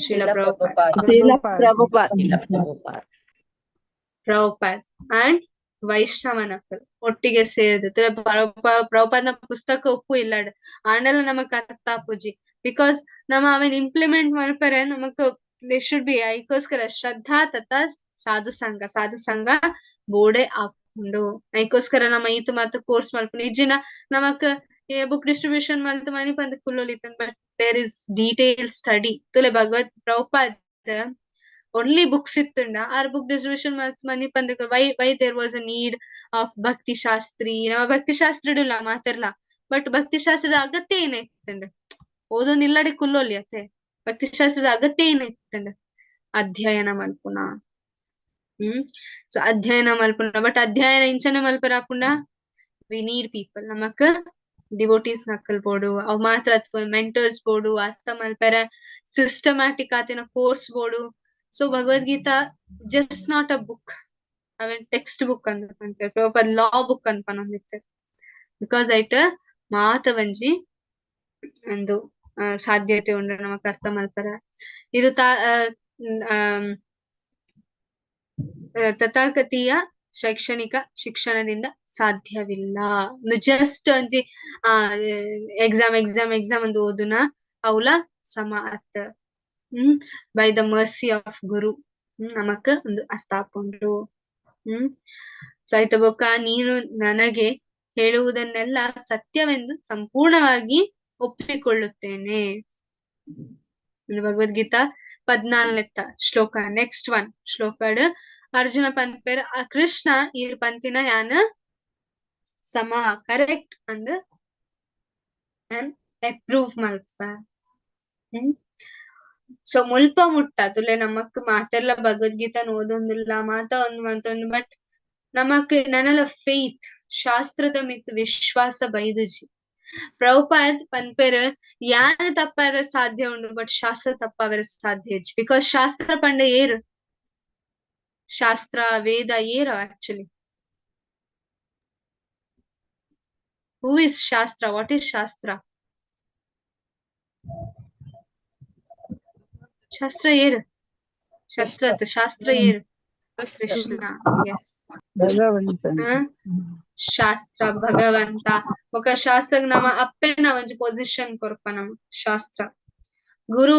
ಶ್ರೀಲ ಪ್ರಭುಪಾದ್ ಅಂಡ್ ವೈಷ್ಣವನಕಲ್ ಒಟ್ಟಿಗೆ ಸೇರಿದು ಪ್ರಭುಪಾದ್ನ ಪುಸ್ತಕ ಉಪ್ಪು ಇಲ್ಲಾಡ್ ಆಂಡಲ ನಮಕ್ ಅರ್ಥ ಆಪುಜಿ. ಬಿಕಾಸ್ ನಮ್ಮ ಅವನ್ ಇಂಪ್ಲಿಮೆಂಟ್ ಮಾಡ್ತಾರೆ ನಮಕ್ ದೇ ಶುಡ್ ಬಿ ಅದಕ್ಕೋಸ್ಕರ ಶ್ರದ್ಧಾ ತಥಾ ಸಾಧು ಸಂಘ ಬೋಡೆ ಆಪುಂಡು. ಅದಕ್ಕೋಸ್ಕರ ನಮ್ಮ ಈತ ಮಾತು ಕೋರ್ಸ್ ಮಲ್ಪುಂಡು ಇಜ್ಜಿನ ನಮಕ್ ಬುಕ್ ಡಿಸ್ಟ್ರಿಬ್ಯೂಷನ್ ಮಲ್ತು ಮನಿ ಪಂದ ಕುಲ್ಲೊಲಿತನ್. But there is detail study ತುಲೆ ಭಗವತ್ ಪ್ರಭುಪಾದ್ only books ಇತ್ತುಂಡ ಆರ್ ಬುಕ್ ಡಿಸ್ಟ್ರಿಬ್ಯೂಷನ್ ಮಲ್ತು ಮನಿ ಪಂದ why there was a need of Bhakti Shastri. ನಮ್ಮ ಭಕ್ತಿ ಶಾಸ್ತ್ರಿಡುಲ್ಲ ಮಾತಿರ್ಲ. ಬಟ್ ಭಕ್ತಿ ಶಾಸ್ತ್ರದ ಅಗತ್ಯ ಏನಾಯ್ತಂಡ ಓದೊಂದು ಇಲ್ಲಡೆ ಕುಲ್ಲೊಲಿ ಅತ್ತೆ ಭಕ್ತಿ ಶಾಸ್ತ್ರದ ಅಗತ್ಯ ಏನಾಯ್ತಂಡ ಅಧ್ಯಯನ ಮಲ್ಪುನ. ಸೊ ಅಧ್ಯಯನ ಮಲ್ಪುನ. ಬಟ್ ಅಧ್ಯಯನ ಇಂಚನೆ ಮಲ್ಪರ ಆಪುಂಡ ವಿ ನೀಡ್ ಪೀಪಲ್ ನಮಕ್ ಡಿವೋಟೀಸ್ ನಕ್ಕಲ್ ಬೋಡು ಅವ್ ಮಾತ್ರ ಮೆಂಟರ್ಸ್ ಬೋಡು ಅರ್ಥ ಮಲ್ಪರ ಸಿಸ್ಟಮ್ಯಾಟಿಕ್ ಆತಿನ ಕೋರ್ಸ್ ಬೋಡು. So Bhagavad Gita just not a book ಅವೆನ್ ಟೆಕ್ಸ್ಟ್ ಬುಕ್ ಅಂತ ಪ್ರಾಪರ್ ಲಾ ಬುಕ್ ಅಂತ ಪನೊಂದಿತ್ತೆ. ಬಿಕಾಸ್ ಐಟ್ ಮಾತ ಒಂಜಿ ಒಂದು ಸಾಧ್ಯತೆ ಉಂಡು ನಮಕ್ ಅರ್ಥ ಮಲ್ಪರ. ಇದು ತಥಾಕಥೀಯ ಶೈಕ್ಷಣಿಕ ಶಿಕ್ಷಣದಿಂದ ಸಾಧ್ಯವಿಲ್ಲ. ಜಸ್ಟ್ ಒಂಜಿ ಎಕ್ಸಾಮ್ ಒಂದು ಓದುನ ಅವಲ ಸಮ ಅತ್ತ ಬೈ ದ ಮರ್ಸಿ ಆಫ್ ಗುರು ನಮಕ್ ಒಂದು ಅರ್ಥ ಆಪುಂಡು. ಸೊ ಆಯ್ತ ಬೊಕ್ಕ ನೀನು ನನಗೆ ಹೇಳುವುದನ್ನೆಲ್ಲ ಸತ್ಯವೆಂದು ಸಂಪೂರ್ಣವಾಗಿ ಒಪ್ಪಿಕೊಳ್ಳುತ್ತೇನೆ. ಭಗವದ್ಗೀತಾ 14 ಶ್ಲೋಕ. ನೆಕ್ಸ್ಟ್ ಒನ್ ಶ್ಲೋಕಡ್ ಅರ್ಜುನ ಪನ್ಪೇರ್ ಕೃಷ್ಣ ಈರ್ ಪಂತಿನ ಯಾನ ಸಮ ಕರೆಕ್ಟ್ ಅಂದ್ ಅಪ್ರೂವ್ ಮಲ್ಪ. ಸೊ ಮುಲ್ಪ ಮುಟ್ಟ ತುಲೆ ನಮಕ್ ಮಾತೆಲ್ಲ ಭಗವದ್ಗೀತಾನ ಓದೊಂದಿಲ್ಲ ಮಾತ ಒಂದ್ ಮಾತೊಂದು ಬಟ್ ನಮಕ್ ನನಲ ಫೇತ್ ಶಾಸ್ತ್ರದ ಮಿತ್ ವಿಶ್ವಾಸ ಬೈದುಜಿ. ಪ್ರಭುಪಾದ್ ಪನ್ಪೇರ್ ಯಾನ ತಪ್ಪಾರ ಸಾಧ್ಯ ಉಂಡು ಬಟ್ ಶಾಸ್ತ್ರ ತಪ್ಪಾವರ ಸಾಧ್ಯ ಇಜ್ಜಿ. ಬಿಕಾಸ್ ಶಾಸ್ತ್ರ ಪಂಡ ಏರ್ ಶಾಸ್ತ್ರ ವೇದ ಏರ್ ಆಕ್ಚುಲಿ. ಹೂ ಇಸ್ ಶಾಸ್ತ್ರ? ವಾಟ್ ಇಸ್ ಶಾಸ್ತ್ರ? ಶಾಸ್ತ್ರ ಏರ್ ಶಾಸ್ತ್ರ ಏರ್ ಕೃಷ್ಣ. ಎಸ್ ಭಗವಂತನ ಶಾಸ್ತ್ರ ಭಗವಂತ ఒక ಶಾಸ್ತ್ರ ನಮ್ಮ ಅಪ್ಪೆನ ಒಂಜಿ ಪೊಸಿಷನ್ ಕೊರ್ಪ ನಮ್ ಶಾಸ್ತ್ರ. ಗುರು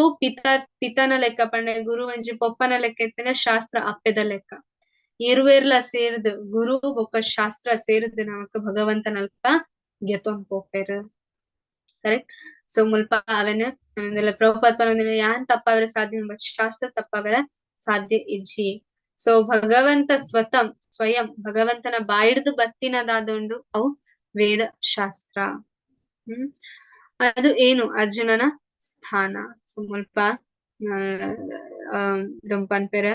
ಪಿತನ ಲೆಕ್ಕ ಪಂಡೆ ಗುರು ಒಂಜಿ ಪೊಪ್ಪನ ಲೆಕ್ಕ ಇತ್ತನೆ ಶಾಸ್ತ್ರ ಅಪ್ಪೆದ ಲೆಕ್ಕ. ಇರುವೆರ್ಲ ಸೇರ್ದು ಗುರು ಬೊಕ್ಕ ಶಾಸ್ತ್ರ ಸೇರ್ದು ನಮಕ್ ಭಗವಂತನಲ್ಪ ಗೆತೊನ್ ಪೋಪೆರ್. ಕರೆಕ್ಟ್. ಸೊ ಮುಲ್ಪ ಅವನ ಪ್ರಭುಪಾದ್ ಪನೊಂದಿನ ಯಾನ್ ತಪ್ಪಾವರ ಸಾಧ್ಯ ಬಟ್ ಶಾಸ್ತ್ರ ತಪ್ಪಾವರ ಸಾಧ್ಯ ಇಜ್ಜಿ. ಸೊ ಭಗವಂತ ಸ್ವಯಂ ಭಗವಂತನ ಬಾಯಿಡ್ದು ಬತ್ತಿನದಾದುಂಡು ಅವು ವೇದ ಶಾಸ್ತ್ರ. ಅದು ಏನು ಅರ್ಜುನನ ಸ್ಥಾನ. ಸೊ ಮುಲ್ಪ ಪನ್ಪೆರ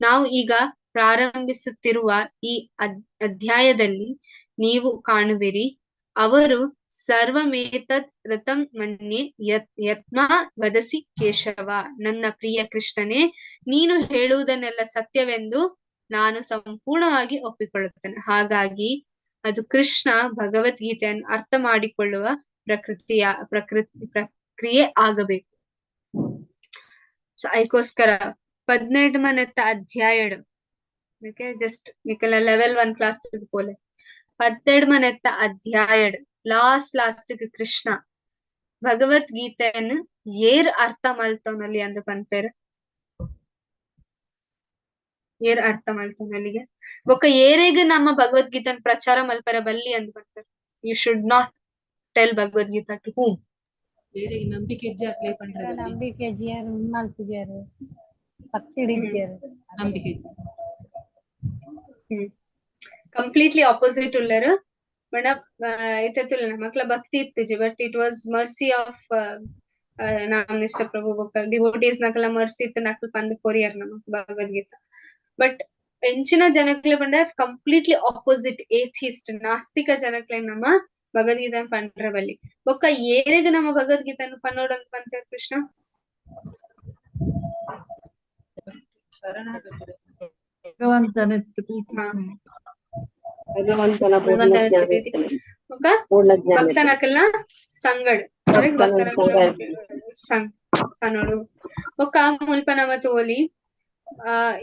ನಾವು ಈಗ ಪ್ರಾರಂಭಿಸುತ್ತಿರುವ ಈ ಅಧ್ಯಾಯದಲ್ಲಿ ನೀವು ಕಾಣುವಿರಿ ಅವರು ಸರ್ವಮೇತದ್ ರಥಂ ಮನ್ಯೆ ಯತ್ನ ವದಸಿ ಕೇಶವ. ನನ್ನ ಪ್ರಿಯ ಕೃಷ್ಣನೇ, ನೀನು ಹೇಳುವುದನ್ನೆಲ್ಲ ಸತ್ಯವೆಂದು ನಾನು ಸಂಪೂರ್ಣವಾಗಿ ಒಪ್ಪಿಕೊಳ್ಳುತ್ತೇನೆ. ಹಾಗಾಗಿ ಅದು ಕೃಷ್ಣ ಭಗವದ್ಗೀತೆಯನ್ನು ಅರ್ಥ ಮಾಡಿಕೊಳ್ಳುವ ಪ್ರಕ್ರಿಯೆ ಆಗಬೇಕು. ಸೊ ಅದಕ್ಕೋಸ್ಕರ 17 ಅಧ್ಯಾಯಡ್ ಜಸ್ಟ್ ನಿಕಲ ಲೆವೆಲ್ 1 ಕ್ಲಾಸ್ ಪೋಲೆ 17 ಅಧ್ಯಾಯಡ್ ಲಾಸ್ಟ್ ಕೃಷ್ಣ ಭಗವದ್ಗೀತೆಯನ್ನು ಏರ್ ಅರ್ಥ ಮಲ್ತವನಲ್ಲಿ ಅಂದ್ ಪನ್ಪೇರ್ ಏರ್ ಅರ್ಥ ಮಲ್ತವನಲ್ಲಿಗೆ ಬೊಕ್ಕ ಏರೆಗ್ ನಮ್ಮ ಭಗವದ್ಗೀತನ್ ಪ್ರಚಾರ ಮಲ್ಪರ ಬಲ್ಲಿ ಅಂದ್ ಪನ್ಪೇರ್. You should not tell Bhagavad Gita to whom. ನಂಬಿಕೆ ಕಂಪ್ಲೀಟ್ಲಿ ಆಪೋಸಿಟ್ ಉಳ್ಳರು ಮೇಡಮ್. ಇತ್ತಿಲ್ಲ ನಮಕ್ಲ ಭಕ್ತಿ ಇತ್ತಿಜಿ but it was mercy of Nam Nishtha Prabhu ಬೊಕ್ಕ ಡಿವೋಟೀಸ್ ನಕಲ ಮರ್ಸಿ ಇತ್ತು ನಕಲ್ ಪಂದ್ ಕೊರಿಯರ್ ನಮಕ್ ಭಗವದ್ಗೀತಾ. ಬಟ್ ಎಂಚಿನ ಜನಕ್ಲೆ ಪಂಡ ಕಂಪ್ಲೀಟ್ಲಿ ಆಪೋಸಿಟ್ ಏಥಿಸ್ಟ್ ನಾಸ್ತಿಕ ಜನಕ್ಲೆ ನಮ್ಮ ಭಗವದ್ಗೀತಾ ಪಂಡ್ರ ಬಲ್ಲಿ ಬೊಕ್ಕ ಏರೆಗ್ ನಮ್ಮ ಭಗವದ್ಗೀತಾನು ಪನ್ನೋಡಂತ ಪಂತ ಕೃಷ್ಣ ಭಗವಂತನ ಭಕ್ತನಕಲ್ನ ಸಂಗಡ್ ಪನ್ನೋಡು ಬೊಕ್ಕ ಮುಲ್ಪ ನಮ ತೋಲಿ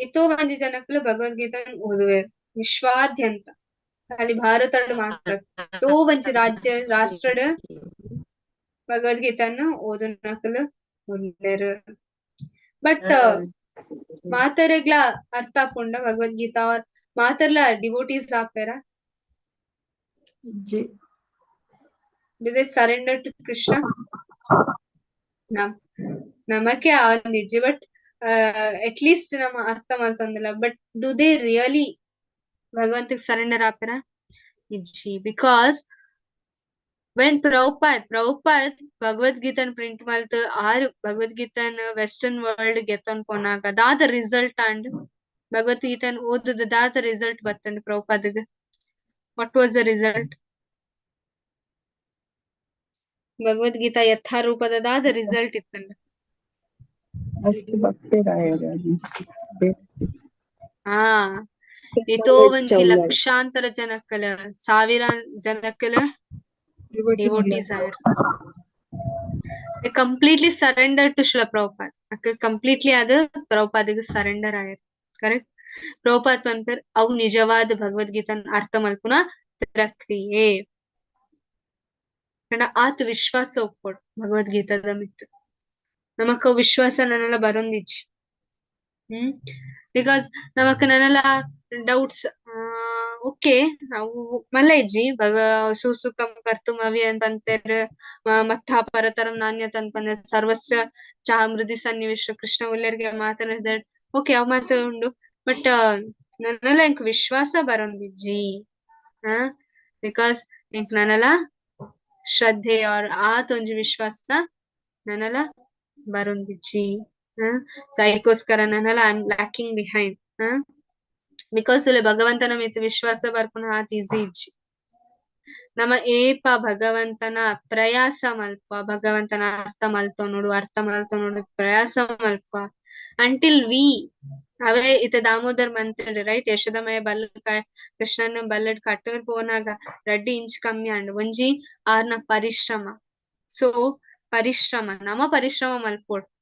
ಇತೋ ಒಂಜಿ ಜನಕ್ಲು ಭಗವದ್ಗೀತಾ ಓದುವೆ ವಿಶ್ವಾದ್ಯಂತ ಖಾಲಿ ಭಾರತಡ್ ಮಾತ್ರ ತೋ ಒಂಜಿ ರಾಷ್ಟ್ರಡ್ ಭಗವದ್ಗೀತಾನ ಓದು ನಕಲ್ ಉಳ್ಳೇರ್. ಬಟ್ ಮಾತರೆಗ್ಲ ಅರ್ಥ ಆಪುಂಡ ಭಗವದ್ಗೀತಾ ಮಾತರ್ಲ ಡಿವೋಟೀಸ್ ಆಪೆರ ಡಿದೆ ಸರೆಂಡರ್ ಟು ಕೃಷ್ಣ ನಮಕ್ಕೆ ಆಂದಿಜ್ಜಿ ಬಟ್ at least ನಮ್ಮ ಅರ್ಥ ಮಲ್ತೊಂದಿಲ್ಲ. ಬಟ್ ಡು ದೇ ರಿಯಲಿ ಭಗವಂತಗ್ ಸರೆಂಡರ್ ಆಪೆರ ಇಜ್ಜಿ. ಬಿಕಾಸ್ ವೆನ್ ಪ್ರಭುಪಾದ್ ಭಗವದ್ಗೀತನ್ ಪ್ರಿಂಟ್ ಮಲ್ತ್ ಆರು ಭಗವದ್ಗೀತನ್ ವೆಸ್ಟರ್ನ್ ವರ್ಲ್ಡ್ ಗೆತ್ತೊನ್ ಪೋನಾಗ ದಾದ ರಿಸಲ್ಟ್ ಅಂಡ್ ಭಗವದ್ಗೀತನ್ ಓದುದ ದಾದ ರಿಸಲ್ಟ್ ಬತ್ತಂಡ್ ಪ್ರಭುಪಾದ್ಗ್. What was the result? Bhagavad Gita ಯಥಾರೂಪದ ದಾದ ರಿಸಲ್ಟ್ ಇತ್ತಂಡ್. ಇತೋ ಒಂಜಿ ಲಕ್ಷಾಂತರ ಜನಕ್ಕಲ ಸಾವಿರ ಜನಕ್ಕಲ ಡಿವೋಟೀಸ್ ಆಯರ್. Completely surrender to Srila Prabhupada. Completely ಅದು ಪ್ರಭುಪಾದಿಗೆ ಸರೆಂಡರ್ ಆಯರ್. ಕರೆಕ್ಟ್. ಪ್ರಭುಪಾದ್ ಪನ್ಪೇರ್ ಅವು ನಿಜವಾದ ಭಗವದ್ಗೀತನ್ ಅರ್ಥ ಮಲ್ಪುನ ಪ್ರಕ್ರಿಯೆ. ಆತ್ ವಿಶ್ವಾಸ ಒಪ್ಪೋಡು ಭಗವದ್ಗೀತಾದ ಮಿತ್ ನಮಕ್ ವಿಶ್ವಾಸ ನನ್ನೆಲ್ಲ ಬರೊಂದಿಜ್ಜಿ. ಬಿಕಾಸ್ ನಮಕ್ ನನ್ನೆಲ್ಲ ಡೌಟ್ಸ್ ಓಕೆ ನಾವು ಮಲ್ಲೈಜಿ ಬಗ ಸುಸುಕಂ ಕರ್ತುಮವಿ ಅಂತ ಅಂತಾರೆ ಮತ್ತ ಪರತರಂ ನಾಣ್ಯತ ಅಂತಂದ್ರೆ ಸರ್ವಸ್ವ ಚಾ ಮೃದಿ ಸನ್ನಿವೇಶ ಕೃಷ್ಣ ಉಲ್ಲೇರ್ಗೆ ಮಾತನಾಡಿದ ಓಕೆ ಅವ್ ಮಾತು ಉಂಡು ಬಟ್ ನನ್ನೆಲ್ಲ ಎಂಕ್ ವಿಶ್ವಾಸ ಬರೋಂದಿಜ್ಜಿ ಬಿಕಾಸ್ ಎಂಕ್ ನನ್ನೆಲ್ಲ ಶ್ರದ್ಧೆ ಅವ್ರ ಆತೊಂಜಿ ವಿಶ್ವಾಸ ನನ್ನೆಲ್ಲ ಬರೋಂದಿಜ್ಜಿ ಸೊ ಅದಕ್ಕೋಸ್ಕರ ನನ್ನೆಲ್ಲ I am lacking behind because ಉಲೆ ಭಗವಂತನ ಮಿತ್ ವಿಶ್ವಾಸ ಬರ್ಪುನ ಆತ್ ಈಸಿ ಇಜ್ಜಿ ನಮ್ಮ ಏಪ ಭಗವಂತನ ಪ್ರಯಾಸ ಮಲ್ಪ ಭಗವಂತನ ಅರ್ಥ ಮಲ್ತೊನೋಡು ಪ್ರಯಾಸ ಮಲ್ಪ ಅಂಟಿಲ್ ವಿ ಅವೇ ಇತ ದಾಮೋದರ್ ಮಂತ್ರಿ ರೈಟ್ ಯಶೋದಮಯ ಕೃಷ್ಣನ ಬಲ್ಲಡ್ ಕಟ್ಟರ್ ಪೋನಾಗ ರಡ್ಡಿ ಇಂಚ್ ಕಮ್ಮಿ ಅಂಡ್ ಒಂಜಿ ಆರ್ನ ಪರಿಶ್ರಮ ಸೊ ಪರಿಶ್ರಮ ನಮ ಪರಿಶ್ರಮ ಮಲ್ಪೋಡು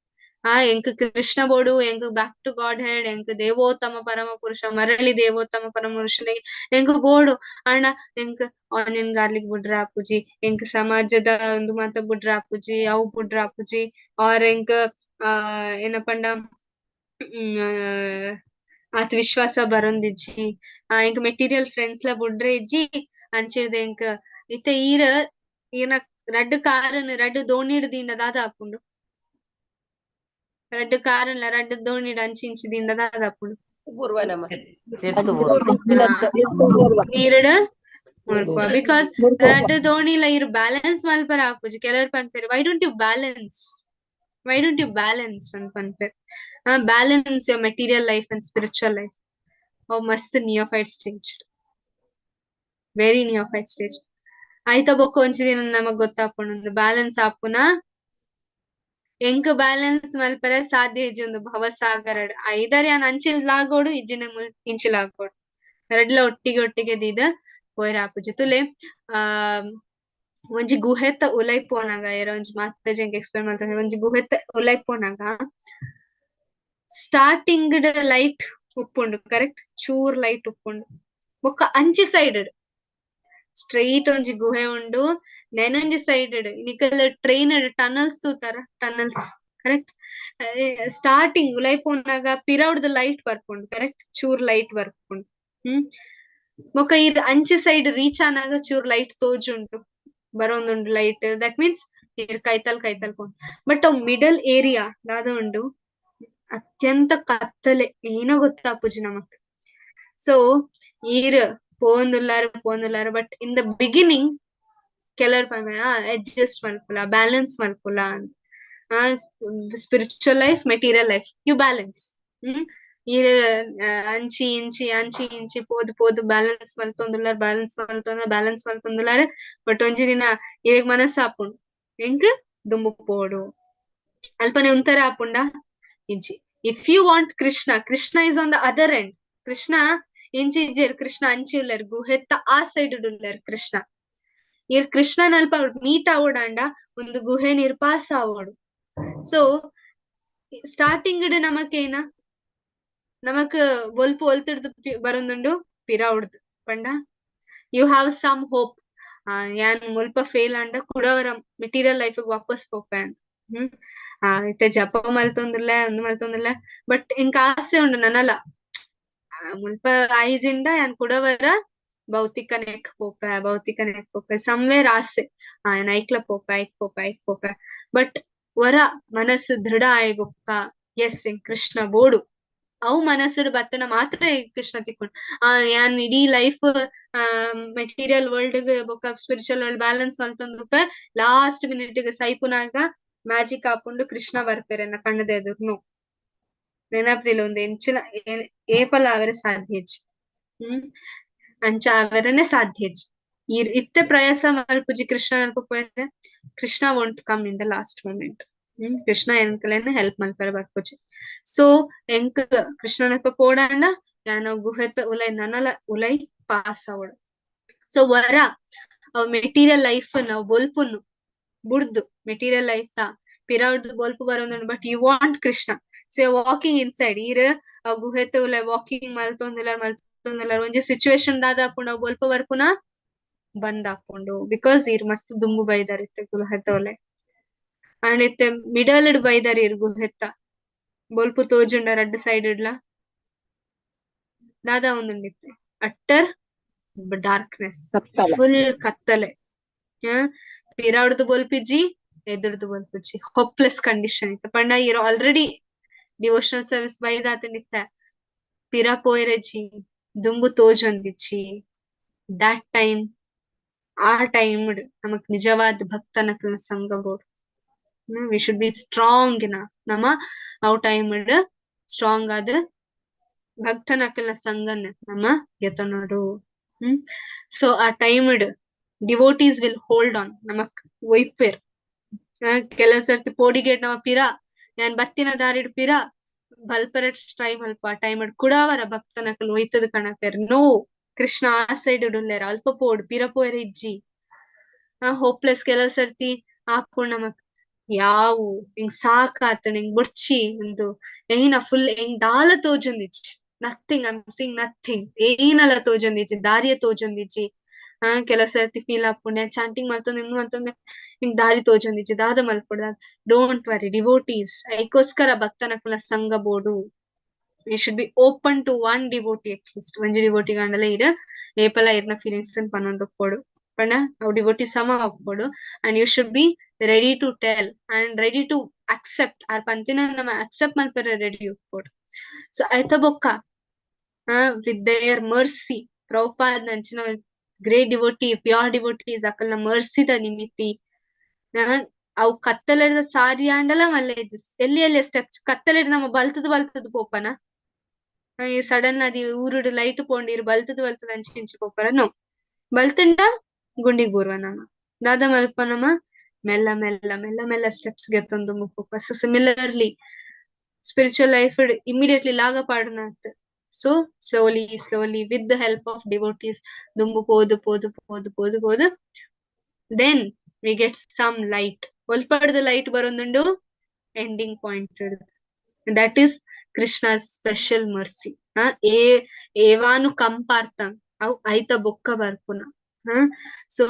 ಎಂಕ್ ಕೃಷ್ಣ ಬೋಡು ಎಂಕ್ ಬ್ಯಾಕ್ ಟು ಗಾಡ್ ಹೆಡ್ ಎಂಕ್ ದೇವೋತ್ತಮ ಪರಮ ಪುರುಷ ಮರಳಿ ದೇವೋತ್ತಮ ಪರಮ ಪುರುಷನಿಗೆ ಎಂಕ್ ಬೋಡು ಅಣ್ಣ ಎಂಕ್ ಆನಿಯನ್ ಗಾರ್ಲಿಕ್ ಬುಡ್ರ ಹಾಪುಜಿ ಎಂಕ್ ಸಮಾಜದ ಒಂದು ಮಾತ ಬುಡ್ರ ಹಾಪುಜಿ ಅವು ಬುಡ್ರ ಹಾಪುಜಿ ಆರ್ ಎಂಕ್ ಏನಪ್ಪಂಡ ಆತ್ ವಿಶ್ವಾಸ ಬರೊಂದಿಜ್ಜಿ ಎಂಕ್ ಮೆಟೀರಿಯಲ್ ಫ್ರೆಂಡ್ಸ್ ಲ ಬುಡ್ರೆ ಇಜ್ಜಿ ಅಂಚಿರ್ದ ಎಂಕ್ ಇತ್ತೆ ಈನ ರಡ್ಡ್ ಕಾರನ್ ರಡ್ಡ್ ದೋಣಿಡ್ ದೀಂಡ ದಾದ ಹಾಪುಂಡು ರಡ್ಡ್ ಕಾರನ್ಲ ರಡ್ಡ್ ದೋಣಿಡ್ ಅಂಚಿ ಇಂಚಿ ದೀಂಡ ದಾದ ಹಾಪುಂಡು ಪೂರ್ವ ನಮ ನೀರಡ್ ಮುರ್ಪ ಬಿಕಾಸ್ ರಡ್ಡ್ ದೋಣಿಲ ಇರ್ ಬ್ಯಾಲೆನ್ಸ್ ಮಲ್ಪರ ಹಾಪುಜಿ ಕೆಲರ್ ಪನ್ಪೆರ್ ವೈ ಡೋಂಟ್ ಯು ಬ್ಯಾಲೆನ್ಸ್ ಅಂತ ಪನ್ಪೆರ್ balance your material life and spiritual life ಅವ್ ಮಸ್ತ್ ನಿಯೋಫೈಟ್ ಸ್ಟೇಜ್ ವೆರಿ ನಿಯೋಫೈಟ್ ಸ್ಟೇಜ್ ಆಯ್ತ ಬೊಕ್ಕ ಒಂಚಿ ದಿನ ನಮಗ್ ಗೊತ್ತಾಪುಂಡು ಬ್ಯಾಲೆನ್ಸ್ ಆಪುನ ಎಂಕ್ ಬ್ಯಾಲೆನ್ಸ್ ಮಲ್ಪರೆ ಸಾಧ್ಯ ಇಜ್ಜಿ ಒಂದು ಭವಸಾಗರಡ್ ಐದರ್ ಯಾನ್ ಅಂಚಿಲ್ ಲಾಗೋಡು ಇಜ್ಜಿನ ಇಂಚಿಲ್ ಆಗೋಡು ರಡ್ಲ ಒಟ್ಟಿಗೆ ದೀದ ಪೋಯ್ರ ಆಪುಜಿ ತುಲೆ ಒಂಜಿ ಗುಹೆತ್ತ ಉಲೈಪೋನಾಗ ಒಂಜಿ ಮಾತ ಜಂಕ್ ಎಕ್ಸ್ಪ್ಲೇನ್ ಮಾಡ್ತಾರೆ ಒಂಜಿ ಗುಹೆತ್ತ ಉಲೈಪೋನಾಗ ಸ್ಟಾರ್ಟಿಂಗ್ ಲೈಟ್ ಉಪ್ಪುಂಡು ಕರೆಕ್ಟ್ ಚೂರ್ ಲೈಟ್ ಉಪ್ಪುಂಡು ಬೊಕ್ಕ ಅಂಚಿ ಸೈಡ್ ಸ್ಟ್ರೈಟ್ ಒಂಜಿ ಗುಹೆ ಉಂಡು ನೆನೊಂಜಿ ಸೈಡ್ ನಿಕಲ್ ಟ್ರೈನ್ ಟನಲ್ಸ್ ತೂತಾರ ಟನಲ್ಸ್ ಕರೆಕ್ಟ್ ಸ್ಟಾರ್ಟಿಂಗ್ ಉಲೈಪೋನಾಗ ಪಿರೌಡ್ದ ಲೈಟ್ ಬರ್ಪುಂಡು ಕರೆಕ್ಟ್ ಚೂರ್ ಲೈಟ್ ಬರ್ಪುಂಡು ಬೊಕ್ಕ ಇರ್ ಅಂಚಿ ಸೈಡ್ ರೀಚ್ ಆನಾಗ ಚೂರ್ ಲೈಟ್ ತೋಜುಂಟು ಬರೋಂದುಂಡು ಲೈಟ್ ದಟ್ ಮೀನ್ಸ್ ಇರ್ ಕೈತಲ್ ಪೋಂಡು ಬಟ್ ಅವ್ ಮಿಡಲ್ ಏರಿಯಾ ದಾದ ಉಂಡು ಅತ್ಯಂತ ಕತ್ತಲೆ ಏನೋ ಗೊತ್ತಾಪುಜಿ ನಮಕ್ ಸೊ ಈರ್ ಪೋಂದುಲ್ಲಾರು ಬಟ್ ಇನ್ ದ ಬಿಗಿನಿಂಗ್ ಕೆಲರ್ ಅಡ್ಜಸ್ಟ್ ಮಲ್ಪುಲ ಬ್ಯಾಲೆನ್ಸ್ ಮಲ್ಪುಲ spiritual life material life you balance ಈರ್ ಅಂಚಿ ಇಂಚಿ ಪೋದು ಬ್ಯಾಲೆನ್ಸ್ ಮಲ್ತೊಂದುಲ್ಲಾರ ಬಟ್ ಒಂಜಿ ದಿನ ಇರೆಗ್ ಮನಸ್ಸು ಆಪುಂಡು ಎಂಕ್ ದುಂಬು ಪೋಡು ಅಲ್ಪನೆ ಒಂಥರ ಆಪುಂಡ ಇಜ್ಜಿ if you want Krishna is on the other end Krishna ಇಂಚಿ ಇಜ್ಜೇರ್ ಕೃಷ್ಣ ಅಂಚಿ ಉಲ್ಲೇರ್ ಗುಹೆತ್ತ ಆ ಸೈಡ್ ಉಲ್ಲೇರ್ ಕೃಷ್ಣ ಇರ್ ಕೃಷ್ಣ ಅಲ್ಪ ಮೀಟ್ ಆವೋಡಾಂಡ ಒಂದು ಗುಹೆ ನಿರ್ಪಾಸ ಆವೋಡು ಸೊ ಸ್ಟಾರ್ಟಿಂಗ್ ನಮಕೇನ ನಮಕ್ ಒಲ್ಪು ಒಲ್ತಿಡ್ದು ಬರೊಂದುಂಡು ಪಿರೌಡ್ದು ಪಂಡ ಯು ಹಾವ್ ಸಮ್ ಹೋಪ್ ಯಾನ್ ಮುಲ್ಪ ಫೇಲ್ ಆಂಡ ಕುಡವರ ಮೆಟೀರಿಯಲ್ ಲೈಫ್ ವಾಪಸ್ ಪೋಪೆ ಅಂತ ಇತ್ತೆ ಜಪ ಮಲ್ತೊಂದುಲ್ಲ ಬಟ್ ಇಂಕ ಆಸೆ ಉಂಡು ನನಲ ಮುಲ್ಪ ಆಯ್ಜಿಂಡ ಯಾನ್ ಕುಡವರ ಭೌತಿಕನೆಕ್ ಪೋಪೆ ಸಮ್ವೇರ್ ಆಸೆ ಯಾನ್ ಐಕ್ಲ ಪೋಪೆ ಬಟ್ ವರ ಮನಸ್ಸು ದೃಢ ಆಯ್ಬೊಕ್ಕ ಎಸ್ ಕೃಷ್ಣ ಬೋಡು ಅವು ಮನಸ್ಸು ಬತ್ತನ ಮಾತ್ರ ಕೃಷ್ಣ ತಿಕ್ಕೊಂಡು ಯಾನ್ ಇಡೀ ಲೈಫ್ ಮೆಟೀರಿಯಲ್ ವರ್ಲ್ಡ್ ಬೊಕ್ಕ ಸ್ಪಿರಿಚುವಲ್ ವರ್ಲ್ಡ್ ಬ್ಯಾಲೆನ್ಸ್ ಮಲ್ತೊಂದು ಲಾಸ್ಟ್ ಮಿನಿಟ್ ಸೈಪುನಾಗ ಮ್ಯಾಜಿಕ್ ಹಾಕೊಂಡು ಕೃಷ್ಣ ಬರ್ಪೇರೆ ಕಣ್ಣದೆ ಎದುರ್ನು ನೆನಪದಿಲ್ಲ ಒಂದು ಎಂಚಿನ ಏಪಲ ಅವರೇ ಸಾಧ್ಯ ಅಂಚ ಅವರನ್ನೇ ಸಾಧ್ಯ ಇತ್ತೆ ಪ್ರಯಾಸ ಮಲ್ಪುಜಿ ಕೃಷ್ಣ ಅನ್ಕೋರೆ Krishna want come in the last moment Krishna ಎಂಕಲೆನ ಹೆಲ್ಪ್ ಮಲ್ಪರೆ ಬರ್ಪುಜಿ ಸೊ ಎಂಕ್ ಕೃಷ್ಣನಪ್ಪ ಪೋಡಾಂಡ ಯಾನ ಗುಹೆತ ಉಲೈ ಪಾಸ್ ಆವಡು ಸೊ ವರ ಅವ್ ಮೆಟೀರಿಯಲ್ ಲೈಫ್ ನಾವು ಬೊಲ್ಪುನು ಬುಡ್ದು ಮೆಟೀರಿಯಲ್ ಲೈಫ್ ತಾ ಪಿರೌಡ್ ಬೊಲ್ಪು ಬರೋದು but you want Krishna so you walking inside ಈರ್ ಅವ್ ಗುಹೆತ ಉಲೈ ವಾಕಿಂಗ್ ಮಲ್ತೊಂದಿಲ್ಲ ಒಂಜಿ ಸಿಚುವೇಶನ್ ದಾದ ಹಾಪುಂಡು ಅವ್ ಬೊಲ್ಪ ಬರ್ಪುನ ಬಂದ್ ಹಾಪುಂಡು ಬಿಕಾಸ್ ಈರ್ ಮಸ್ತ್ ದುಂಬು ಬೈದಾರ್ ಇತ್ತೆ ಗುಹೆತ ಉಲೈ ಅಂಡ್ ಇತ್ತೆ ಮಿಡಲ್ ಬೈದಾರ್ ಇರ್ ಗುಹೆತ್ತ ಬೊಲ್ಪು ತೋಜುಂಡ ರಡ್ಡ್ ಸೈಡ್ ದಾದ ಒಂದುಂಡಿತ್ತೆ ಅಟ್ಟರ್ ಡಾರ್ಕ್ನೆಸ್, ಕತ್ತಲೆ. ಫುಲ್ ಕತ್ತಲೆ. ಪಿರಾಡ್ದು ಬೋಲ್ಪಿಜ್ಜಿ ಎದುರ್ದು ಬೋಲ್ಪಿಜ್ಜಿ ಹೋಪ್ಲೆಸ್ ಕಂಡೀಷನ್ ಇತ್ತು ಪಂಡ ಇರೋ ಆಲ್ರೆಡಿ ಡಿವೋಷನಲ್ ಸರ್ವಿಸ್ ಬೈದಾತನಿತ್ತ ಪಿರಾ ಪೋಯ್ರಜ್ಜಿ ದುಂಬು ತೋಜೊಂದಿಚ್ಚಿ ದಟ್ ಟೈಮ್ ಆ ಟೈಮ್ ನಮಕ್ ನಿಜವಾದ ಭಕ್ತನಕ ಸಂಘ ಬೋಡು. ವಿ ಶುಡ್ ಬಿ ಸ್ಟ್ರಾಂಗ್ ಇನ ನಮ್ಮ ಅವ್ ಟೈಮ್ ಸ್ಟ್ರಾಂಗ್ ಆದ ಭಕ್ತನಕಲ ಸಂಘನ ನಮ್ಮ ಗೆತನೋಡು. ಸೊ ಆ time devotees will hold on ನಮಕ್ ಒಯ್ಪೇರ್. ಕೆಲವು ಸರ್ತಿ ಪೋಡಿಗೇಟ್ ನಮ್ಮ ಪಿರಾ ನಾನ್ ಬತ್ತಿನ ದಾರಿಡ್ ಪಿರಾ ಬಲ್ಪರಟ್ ಟ್ರೈ ಮಲ್ಪ ಆ ಟೈಮ್ ಕುಡಾವರ ಭಕ್ತನಕಲ್ ಒಯ್ತದ ಕಣಪೇರ್. ನೋ, ಕೃಷ್ಣ ಆ ಸೈಡ್ ಇಡುಲ್ಲೇರ ಅಲ್ಪ ಪೋಡ್ ಪಿರ ಪೋಯರ್ ಇಜ್ಜಿ ಹೋಪ್ಲೆಸ್. ಕೆಲವು ಸರ್ತಿ ಆಪುಣ್ ನಮಕ್ ಯಾವು ಹಿಂಗ್ ಸಾಕಾತ ಹಿಂಗ್ ಬುಡ್ಚಿ ಒಂದು ಏನ ಫುಲ್ ಹೆಂಗ್ ದಾಲ ತೋಜೊಂದಿಚ್ಚಿ nothing, I am seeing nothing, ಏನಲ್ಲ ತೋಜೊಂದಿಚ್ಚಿ ದಾರಿಯ ತೋಜೊಂದಿಚ್ಚಿ. ಕೆಲವು ಸರ್ತಿ ಫೀಲ್ ಆಪುಂಡೆ ಚಾಂಟಿಂಗ್ ಮಲ್ತೊಂದು ಇನ್ನು ಅಂತಂದ್ರೆ ಹಿಂಗ್ ದಾರಿ ತೋಜೊಂದಿಚ್ಚಿ ದಾದ ಮಲ್ಪುಡ. ಡೋಂಟ್ ವರಿ ಡಿವೋಟೀಸ್ ಐಕೋಸ್ಕರ ಭಕ್ತನಕಲ ಸಂಘ ಬೋಡು. You should be open to one devotee at least. ಒಂಜಿ ಡಿವೋಟಿ ಗಂಡಲ ಇರ ಏಪಲ ಇರ್ನ ಫೀಲಿಂಗ್ಸ್ ಪನ್ನೊಂದು ಕೊಡು ಪಂಡ ಅವ್ ಡಿವೋಟಿ ಸಮ ಹೋಗ್ಕೊಡು. And you should be ready to tell and ready to accept ಆರ್ ಪಂತಿನ ನಮ್ಮ ಅಕ್ಸೆಪ್ಟ್ ಮಲ್ಪರ ರೆಡಿ ಹೋಗ್ಕೊಡು. ಸೊ ಐತ ಬೊಕ್ಕ ವಿತ್ ದೇಯರ್ ಮರ್ಸಿ ಪ್ರಭುಪಾದ್ ನಂಚಿನ ಗ್ರೇಟ್ ಡಿವೋಟಿ ಪ್ಯೂರ್ ಡಿವೋಟೀಸ್ ಅಕಲ್ನ ಮರ್ಸಿದ ನಿಮಿತ್ತಿ ಅವು ಕತ್ತಲೆದ ಸಾರಿ ಆಂಡಲ ಮಲ್ಲ ಎಲ್ಲಿ ಎಲ್ಲಿ ಸ್ಟೆಪ್ಸ್ ಕತ್ತಲೆಡ್ ನಮ್ಮ ಬಲ್ತದ ಪೋಪನ ಈ ಸಡನ್ ಅದಿ ಊರುಡು ಲೈಟ್ ಪೋಂಡಿರ್ ಬಲ್ತದ ಅಂಚಿ ಪೋಪರ. ನೋ, ಬಲ್ತಂಡ ಗುಂಡಿಗ್ ಬೂರ್ವ ನಮ್ಮ ದಾದ ಮಲ್ಪ ನಮ್ಮ ಮೆಲ್ಲ ಮೆಲ್ಲ ಮೆಲ್ಲ ಮೆಲ್ಲ ಸ್ಟೆಪ್ಸ್ ಗೆತ್ತೊಂದು ಮುಪ್ಪುಪ. So similarly spiritual life immediately ಲಾಗ ಪಾಡನಾತ್. So slowly with the help of devotees ದುಂಬು ಪೋದು then we get some light. ಒಲ್ಪಡ್ದ ಲೈಟ್ ಬರೋದುಂಡು ಎಂಡಿಂಗ್ ಪಾಯಿಂಟ್ ಇಡುದು. That is Krishna's special mercy. ಏವಾನು ಕಂಪಾರ್ತ ಅವು ಐತ ಬೊಕ್ಕ ಬರ್ಪುನ. ಸೊ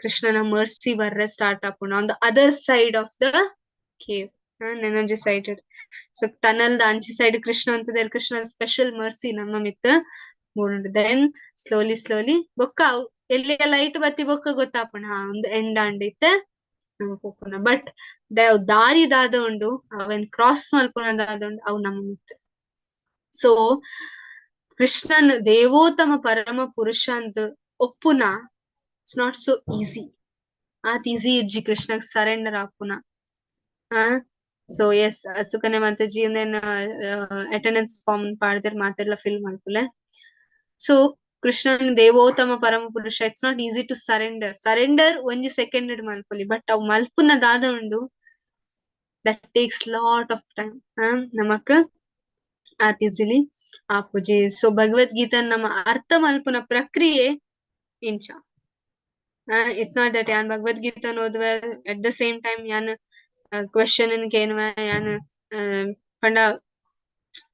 ಕೃಷ್ಣನ ಮರ್ಸಿ ಬರ್ರೆ ಸ್ಟಾರ್ಟ್ ಆಪುನ on the other side of the cave. ನೆನೊಂಜಿ ಸೈಡ್ ಸೊ ಟನಲ್ದ ಅಂಚಿ ಸೈಡ್ ಕೃಷ್ಣ ಅಂತದೇರ್ ಕೃಷ್ಣ ಸ್ಪೆಷಲ್ ಮರ್ಸಿ ನಮ್ಮ ಮಿತ್ ಮೂರುಂಡು. ದೆನ್ ಸ್ಲೋಲಿ ಬೊಕ್ಕ ಎಲ್ಲಿ ಲೈಟ್ ಬತ್ತಿ ಬೊಕ್ಕ ಗೊತ್ತಾಪುಣ ಒಂದು ಎಂಡ್ ಅಂಡಿತ್ತೆ ಪೋಪುನ. ಬಟ್ ದಾರಿ ದಾದ ಉಂಡು ಅವೆನ್ ಕ್ರಾಸ್ ಮಲ್ಪುನ ದಾದ ಉಂಡು ಅವು ನಮ್ಮ ಮಿತ್. ಸೊ ಕೃಷ್ಣನ್ ದೇವೋತ್ತಮ ಪರಮ ಪುರುಷ ಅಂತ ಒಪ್ಪುನ ಇಟ್ಸ್ ನಾಟ್ ಸೋ ಈಸಿ. ಆತ್ ಈಸಿ ಇಜ್ಜಿ ಕೃಷ್ಣಗ್ ಸರೆಂಡರ್ ಆಪುನ. ಸೊ ಎಸ್ ಸುಕನ್ಯ ಮಾತಾಜಿ ಒಂದೇನ ಅಟೆಂಡೆನ್ಸ್ ಫಾರ್ಮ್ ಪಾಡ್ದಿರ್ ಮಾತೆಲ್ಲ ಫಿಲ್ ಮಾಡ್ಕುಲೆ. ಸೊ ಕೃಷ್ಣನ್ ದೇವೋತ್ತಮ ಪರಮ ಪುರುಷ it's not easy to surrender ಒಂಜಿ ಸೆಕೆಂಡ್ ಮಲ್ಪುಲಿ. ಬಟ್ ಅವ್ ಮಲ್ಪುನ ದಾದ ಉಂಡು that takes lot of time. ನಮಕ್ ಆತ್ ಈಸಿಲಿ ಆಪುಜಿ. ಸೊ ಭಗವದ್ಗೀತಾ ನಮ್ಮ ಅರ್ಥ ಮಲ್ಪುನ ಪ್ರಕ್ರಿಯೆ ಇಂಚ. ಇಟ್ಸ್ ನಾಟ್ ದಟ್ ಯಾನ್ ಭಗವದ್ಗೀತಾ ಓದುವ ಅಟ್ ದ ಸೇಮ್ ಟೈಮ್ ಯಾನ್ ಕ್ವೆಶ್ಚನ್ ಕೇನುವ ಯಾನ್ ಪಂಡ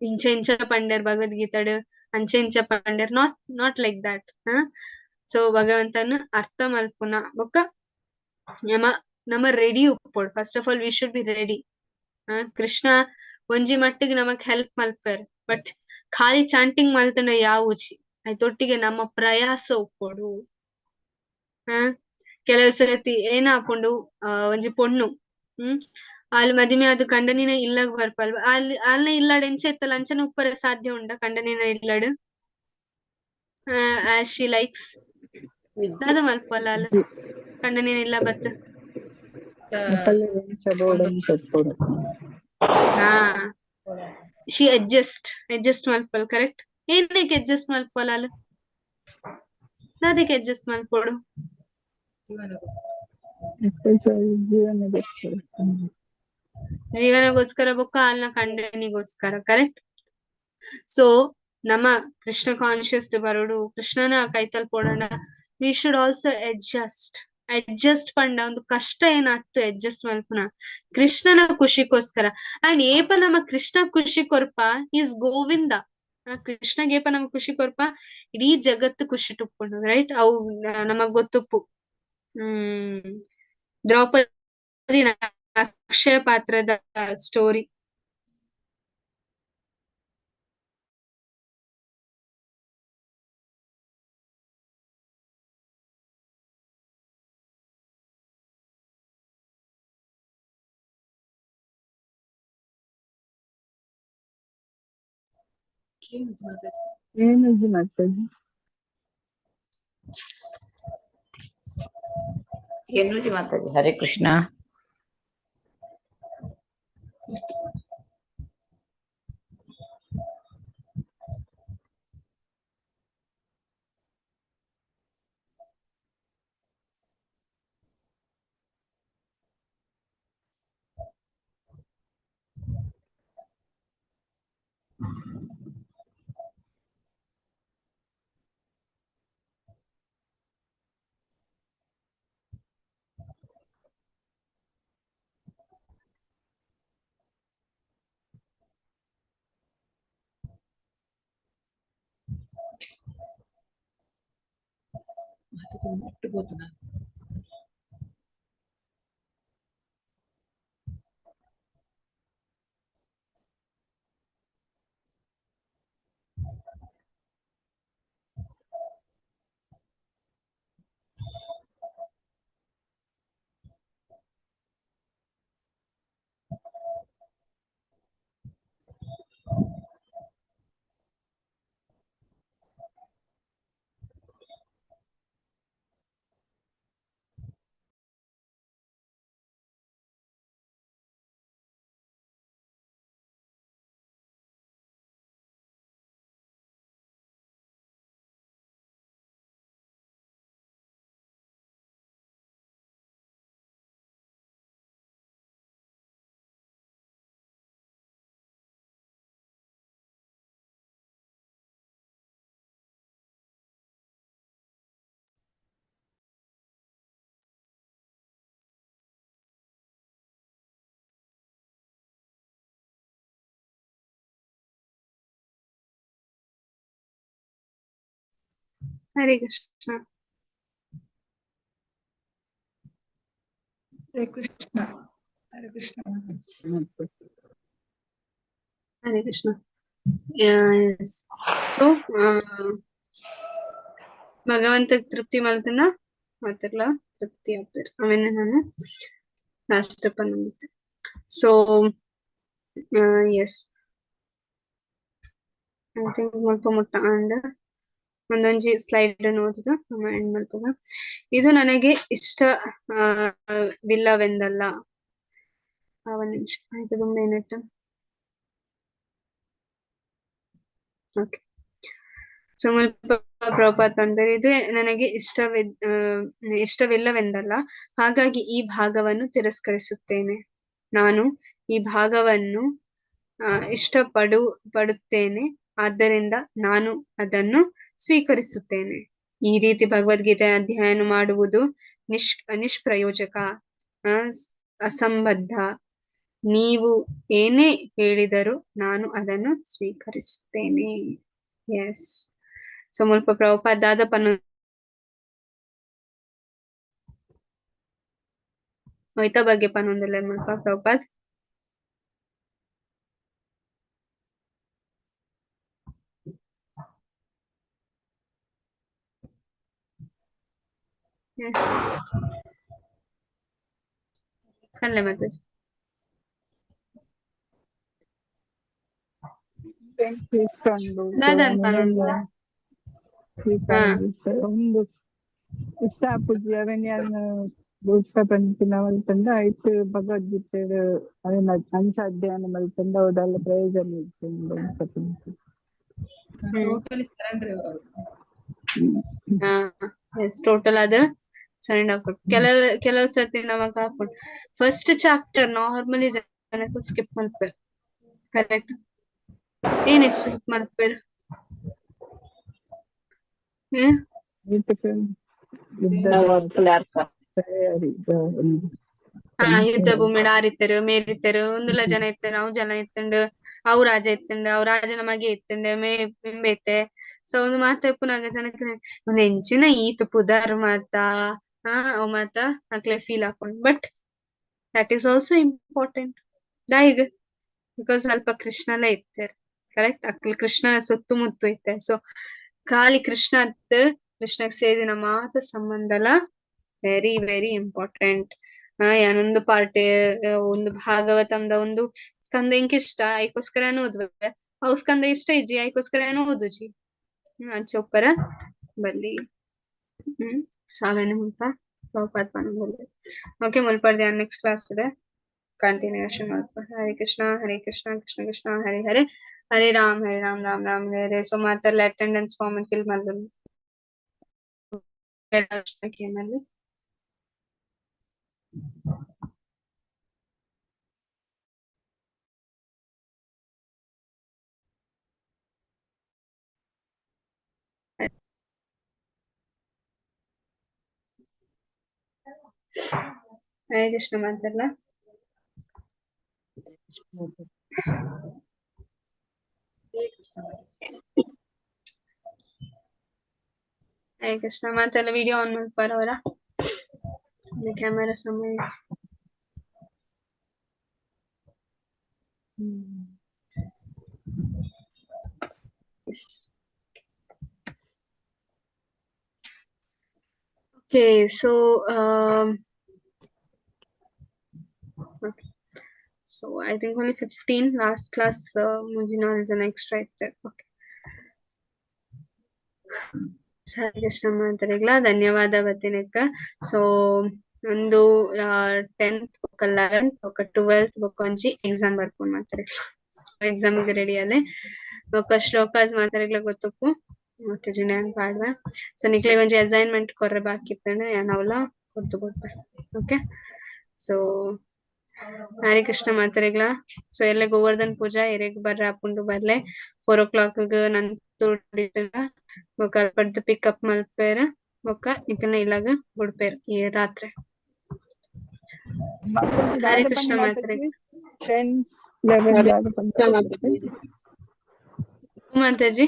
ಇಂಚ ಪಂಡರ್ ಭಗವದ್ಗೀತಾಡ್ ಅಂಚೆ ಪಂಡರ್ ನಾಟ್ ಲೈಕ್ ದಟ್. ಸೊ ಭಗವಂತನ ಅರ್ಥ ಮಲ್ಪುನ ಬೊಕ್ಕ ನಮ್ಮ ರೆಡಿ ಉಪ್ಪೋಡು. First of all we should be ready. Krishna ಒಂಜಿ ಮಟ್ಟಿಗೆ ನಮಕ್ ಹೆಲ್ಪ್ ಮಲ್ಪರ್. ಬಟ್ ಖಾಲಿ ಚಾಂಟಿಂಗ್ ಮಲ್ತಂಡ ಯಾವುಜಿ ಆಯ್ತೊಟ್ಟಿಗೆ ನಮ್ಮ ಪ್ರಯಾಸ ಉಪ್ಪೋಡು. ಕೆಲವು ಸರ್ತಿ ಏನ ಆಪುಂಡು ಒಂಜಿ ಪೊಣ್ಣು ಅಲ್ಲಿ ಮದಿಮೆ ಆದ್ ಕಂಡನಿನ ಇಲ್ಲಾಗ ಬರ್ಪಲ್ವ ಅಲ್ನ ಇಲ್ಲಾಡ್ ಎಂಚ ಇತ್ತಲ್ಲ ಅಂಚನ ಉಪ್ಪರ ಸಾಧ್ಯ ಉಂಡ ಕಂಡನಿನ ಇಲ್ಲಾಡ್ ಆಸ್ ಶಿ ಲೈಕ್ಸ್ ದಾದ ಮಲ್ಪಲ್ಲ ಅಲ್ಲ ಕಂಡನಿನ ಇಲ್ಲ ಬತ್ ಶಿ ಅಡ್ಜಸ್ಟ್ ಮಲ್ಪಲ್ ಕರೆಕ್ಟ್. ಏನಕ್ಕೆ ಅಡ್ಜಸ್ಟ್ ಮಲ್ಪಲ್ಲ ಅಲ್ಲ ಅದಕ್ಕೆ ಅಡ್ಜಸ್ಟ್ ಮಲ್ಪೋಡು ಜೀವನಗೋಸ್ಕರ ಬೊಕ್ಕ ಅಲ್ನ ಕಂಡನಿಗೋಸ್ಕರ ಕರೆಕ್ಟ್. ಸೊ ನಮ್ಮ ಕೃಷ್ಣ ಕಾನ್ಶಿಯಸ್ ಬರೋಡು ಕೃಷ್ಣನ ಕೈತಲ್ ಪೋಡೋಣ. ವಿ ಶುಡ್ ಆಲ್ಸೋ ಅಡ್ಜಸ್ಟ್ ಪಂಡ ಒಂದು ಕಷ್ಟ ಏನಾಗ್ತು ಅಡ್ಜಸ್ಟ್ ಮಲ್ಪುನ ಕೃಷ್ಣನ ಖುಷಿಗೋಸ್ಕರ. ಅಂಡ್ ಏಪ ನಮ್ಮ ಕೃಷ್ಣ ಖುಷಿ ಕೊರ್ಪ ಈಸ್ ಗೋವಿಂದ. ಕೃಷ್ಣಗೇಪ ನಮ್ ಖುಷಿ ಕೊರ್ಪ ಇಡೀ ಜಗತ್ತು ಖುಷಿ ಟುಪ್ಪುಂಡು ರೈಟ್. ಅವು ನಮಗ್ ಗೊತ್ತುಪ್ಪು ದ್ರೌಪದಿ ಅಕ್ಷಯ ಪಾತ್ರದ ಸ್ಟೋರಿ ಏನು ಇದು ಮಾತಾಡಿ ಏನುಜಿ ಮಾತಾಜಿ ಹರೇ ಕೃಷ್ಣ. ముట్టుపోతున్నా ಹರೇ ಕೃಷ್ಣ. ಹರೇ ಕೃಷ್ಣ ಹರೇ ಕೃಷ್ಣ ಹರೇ ಕೃಷ್ಣ. ಸೊ ಭಗವಂತ ತೃಪ್ತಿ ಮಾಡ್ತಾನ ಮಾತಾಡ್ಲ ತೃಪ್ತಿ ಆಗ್ತಾರೆ ಆಮೇಲೆ ನಾನು ಲಾಸ್ಟ್ ಬಂದಿದ್ದೆ. ಸೊ ಎಸ್ ಐ ಥಿಂಕ್ ಮುಲ್ಪ ಮುಟ್ಟ ಅಂಡ್ ಒಂದೊಂಜಿ ಸ್ಲೈಡ್ ಓದುದು ಎಂಡ್ ಮಾಡ್ತದ. ಇದು ನನಗೆ ಇಷ್ಟವಿಲ್ಲವೆಂದಲ್ಲ. ಒಂದು ನಿಮಿಷ ಆಯ್ತು ತುಂಬ ಏನಿತ್ತು. ಓಕೆ. ಸೊ ಮುಲ್ಪ ಪ್ರಭುಪಾದ್ ಅಂದರೆ ಇದು ನನಗೆ ಇಷ್ಟವಿಲ್ಲವೆಂದಲ್ಲ, ಹಾಗಾಗಿ ಈ ಭಾಗವನ್ನು ತಿರಸ್ಕರಿಸುತ್ತೇನೆ. ನಾನು ಈ ಭಾಗವನ್ನು ಪಡುತ್ತೇನೆ, ಆದ್ದರಿಂದ ನಾನು ಅದನ್ನು ಸ್ವೀಕರಿಸುತ್ತೇನೆ. ಈ ರೀತಿ ಭಗವದ್ಗೀತೆ ಅಧ್ಯಯನ ಮಾಡುವುದು ನಿಷ್ಪ್ರಯೋಜಕ, ಅಸಂಬದ್ಧ. ನೀವು ಏನೇ ಹೇಳಿದರೂ ನಾನು ಅದನ್ನು ಸ್ವೀಕರಿಸುತ್ತೇನೆ. ಎಸ್. ಸೊ ಮುಲ್ಪ ಪ್ರಭುಪಾದ್ ದಾದ ಒಯ್ತ ಬಗ್ಗೆ ಪನ್ನೊಂದಿಲ್ಲ ಮುಲ್ಪ ಪ್ರಭುಪಾದ್. ಎಸ್ ಅಲ್ಲೇ ಮತ್ತೆ తీసుకుండు ದಾದನ್ ಪನ್ನೊಂದಿಲ್ಲ. ಒಂದು ಇಷ್ಟ ಪೂಜೆ ಅವನ್ಯಾನು ಪುಸ್ತಕ ಪಂಚಿನ ಮಲ್ತಂಡ ಐಟ್ ಭಗವದ್ಗೀತೆ ಅವನ ಅಂಚ ಅಧ್ಯಯನ ಮಲ್ತಂಡ ಅವಡೆಲ್ಲ ಪ್ರಯೋಜನ ಇರ್ತಂಡು ಟೋಟಲಿ ಸರೆಂಡರ್ ಇವರು. ಎಸ್ ಟೋಟಲ್ ಅದು ಸರೆಂಡ್ ಹಾಕೊಂಡು ಕೆಲವು ಸರ್ತಿ ನಮಗ ಹಾಕೊಂಡು ಫಸ್ಟ್ ಚಾಪ್ಟರ್ ನಾರ್ಮಲಿ ಜನಕ್ಕೂ ಸ್ಕಿಪ್ ಮಲ್ಪೇರ್. ಕರೆಕ್ಟ್. ಏನಿತ್ತು ಸ್ಕಿಪ್ ಮಲ್ಪೇರ್? ಯುದ್ಧ ಭೂಮಿಡ್ ಆರಿತ್ತರು ಮೇರಿತ್ತರು ಒಂದುಲ ಜನ ಇತ್ತರು ಅವು ಜನ ಇತ್ತಂಡು ಅವು ರಾಜ ಇತ್ತಂಡು ಅವು ರಾಜನ ಮಗೆ ಇತ್ತಂಡು ಬೇತೆ. ಸೊ ಒಂದು ಮಾತ ಪುನಗ ಜನಕ್ಕೆ ಒಂದು ಎಂಚಿನ ಈತು ಪುದರ್ ಮಾತ ಅವು ಮಾತ ಅಕ್ಲೆ ಫೀಲ್ ಹಾಕೊಂಡು. But that is also important ದಾಯಿಗ್ ಬಿಕಾಸ್ ಸ್ವಲ್ಪ ಕೃಷ್ಣಲೇ ಇತ್ತಾರೆ. ಕರೆಕ್ಟ್. ಅಕ್ಲೆ ಕೃಷ್ಣನ ಸುತ್ತಮುತ್ತ ಇತ್ತೆ. ಸೊ ಖಾಲಿ ಕೃಷ್ಣಗ್ ಸೇದಿನ ಮಾತ ಸಂಬಂಧಲ ವೆರಿ ವೆರಿ ಇಂಪಾರ್ಟೆಂಟ್. ಯಾನೊಂದು ಪಾರ್ಟ್ ಒಂದು ಭಾಗವತಂದ ಒಂದು ಸ್ಕಂದ ಎಂಕ್ ಇಷ್ಟ ಐಕೋಸ್ಕರ ಓದ್ವೆ ಹೌಸ್ಕಂದ ಇಷ್ಟ ಇಜ್ಜಿ ಆಯ್ಕೋಸ್ಕರ ಏನೋ ಓದುಜಿ ಅಂಚೆ ಒಪ್ಪರ ಬಲ್ಲಿ ಸಾವೇನೆ ಮುಲ್ಪ ಪ್ರಭುಪಾದ ಪನೊಂದುಲ್ಲೆ ಓಕೆ ಮುಲ್ಪಡ್ದೆ ನೆಕ್ಸ್ಟ್ ಕ್ಲಾಸ್ ಇದೆ ಕಂಟಿನ್ಯೂಷನ್ ಮಾಡ್ಕೊ ಹರೇ ಕೃಷ್ಣ ಕೃಷ್ಣ ಕೃಷ್ಣ ಹರೇ ಹರೇ ಹರೇ ರಾಮ್ ರಾಮ್ ರಾಮ್ ಹರೇ ಹರೇ ಸೊ ಮಾತಲ್ಲ ಅಟೆಂಡೆನ್ಸ್ ಫಾರ್ಮ್ ಫಿಲ್ ಮಾಡಿದ್ರು ಏನಲ್ಲಿ ಹರೇ ಕೃಷ್ಣ ಮಾತಲ್ಲ ಹರೇ ಕೃಷ್ಣ ಮಾತಲ್ಲ ವಿಡಿಯೋ ಆನ್ ಮಾಡ್ಪಾರ ಅವರ ಕ್ಯಾಮೆರಾ ಸಮಯ Okay, so okay. So I think only 15 last class ಮುಂಜಿನ ಜನ extra ಇತ್ತು. Okay. ಸರಿ ಕೃಷ್ಣ ಮಾತರಿಗಳ ಧನ್ಯವಾದ ಬತ್ತಿನಕ್ಕ ಸೊ ಒಂದು 10th ఒక 11th ఒక 12th ఒక ಒಂಜಿ ಎಕ್ಸಾಮ್ ಬರ್ಕೊಂಡು ಮಾತಾರೆ ಎಕ್ಸಾಮ್ ಗೆ ರೆಡಿ ಅಲ್ಲೇ ఒక ಶ್ಲೋಕಾಸ್ ಮಾತಾರಿಗಳ ಗೊತ್ತಪ್ಪು ಮತ್ತೆ ಜಿನೇನ್ ಪಾಡ್ವೆ ಸೊ ನಿಕ್ಲೆ ಒಂಜಿ ಅಸೈನ್ಮೆಂಟ್ ಕೊರ್ರೆ ಬಾಕಿ ಇಪ್ಪೇನೆ ಯಾನವಲ್ಲ ಕೊಡ್ತು ಕೊಡ್ಬೆ okay so Hare Krishna ಮಾತಾರಿಗಳ so ಎಲ್ಲೇ ಗೋವರ್ಧನ್ ಪೂಜಾ ಎರೆಗ್ ಬರ್ರೆ ಆಪುಂಡು ಬರ್ಲೆ 4 o'clock ನಂತು ఒక పడితే పికప్ మల్పేరా ఒక ఇకన ఇలాగ గుడిపేరు ఈ రాత్రి హరే కృష్ణ మాత్రే 10-11 మాతాజీ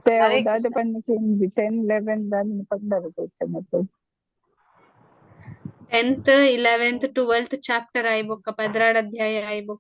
దాటి పనికి 10-11 దాని పండగ 10th 11th 12th ಚಾಪ್ಟರ್ ಆಯ್ಬೊಕ್ಕ 16 ಅಧ್ಯಾಯ ಆಯ್ಬೊಕ್ಕ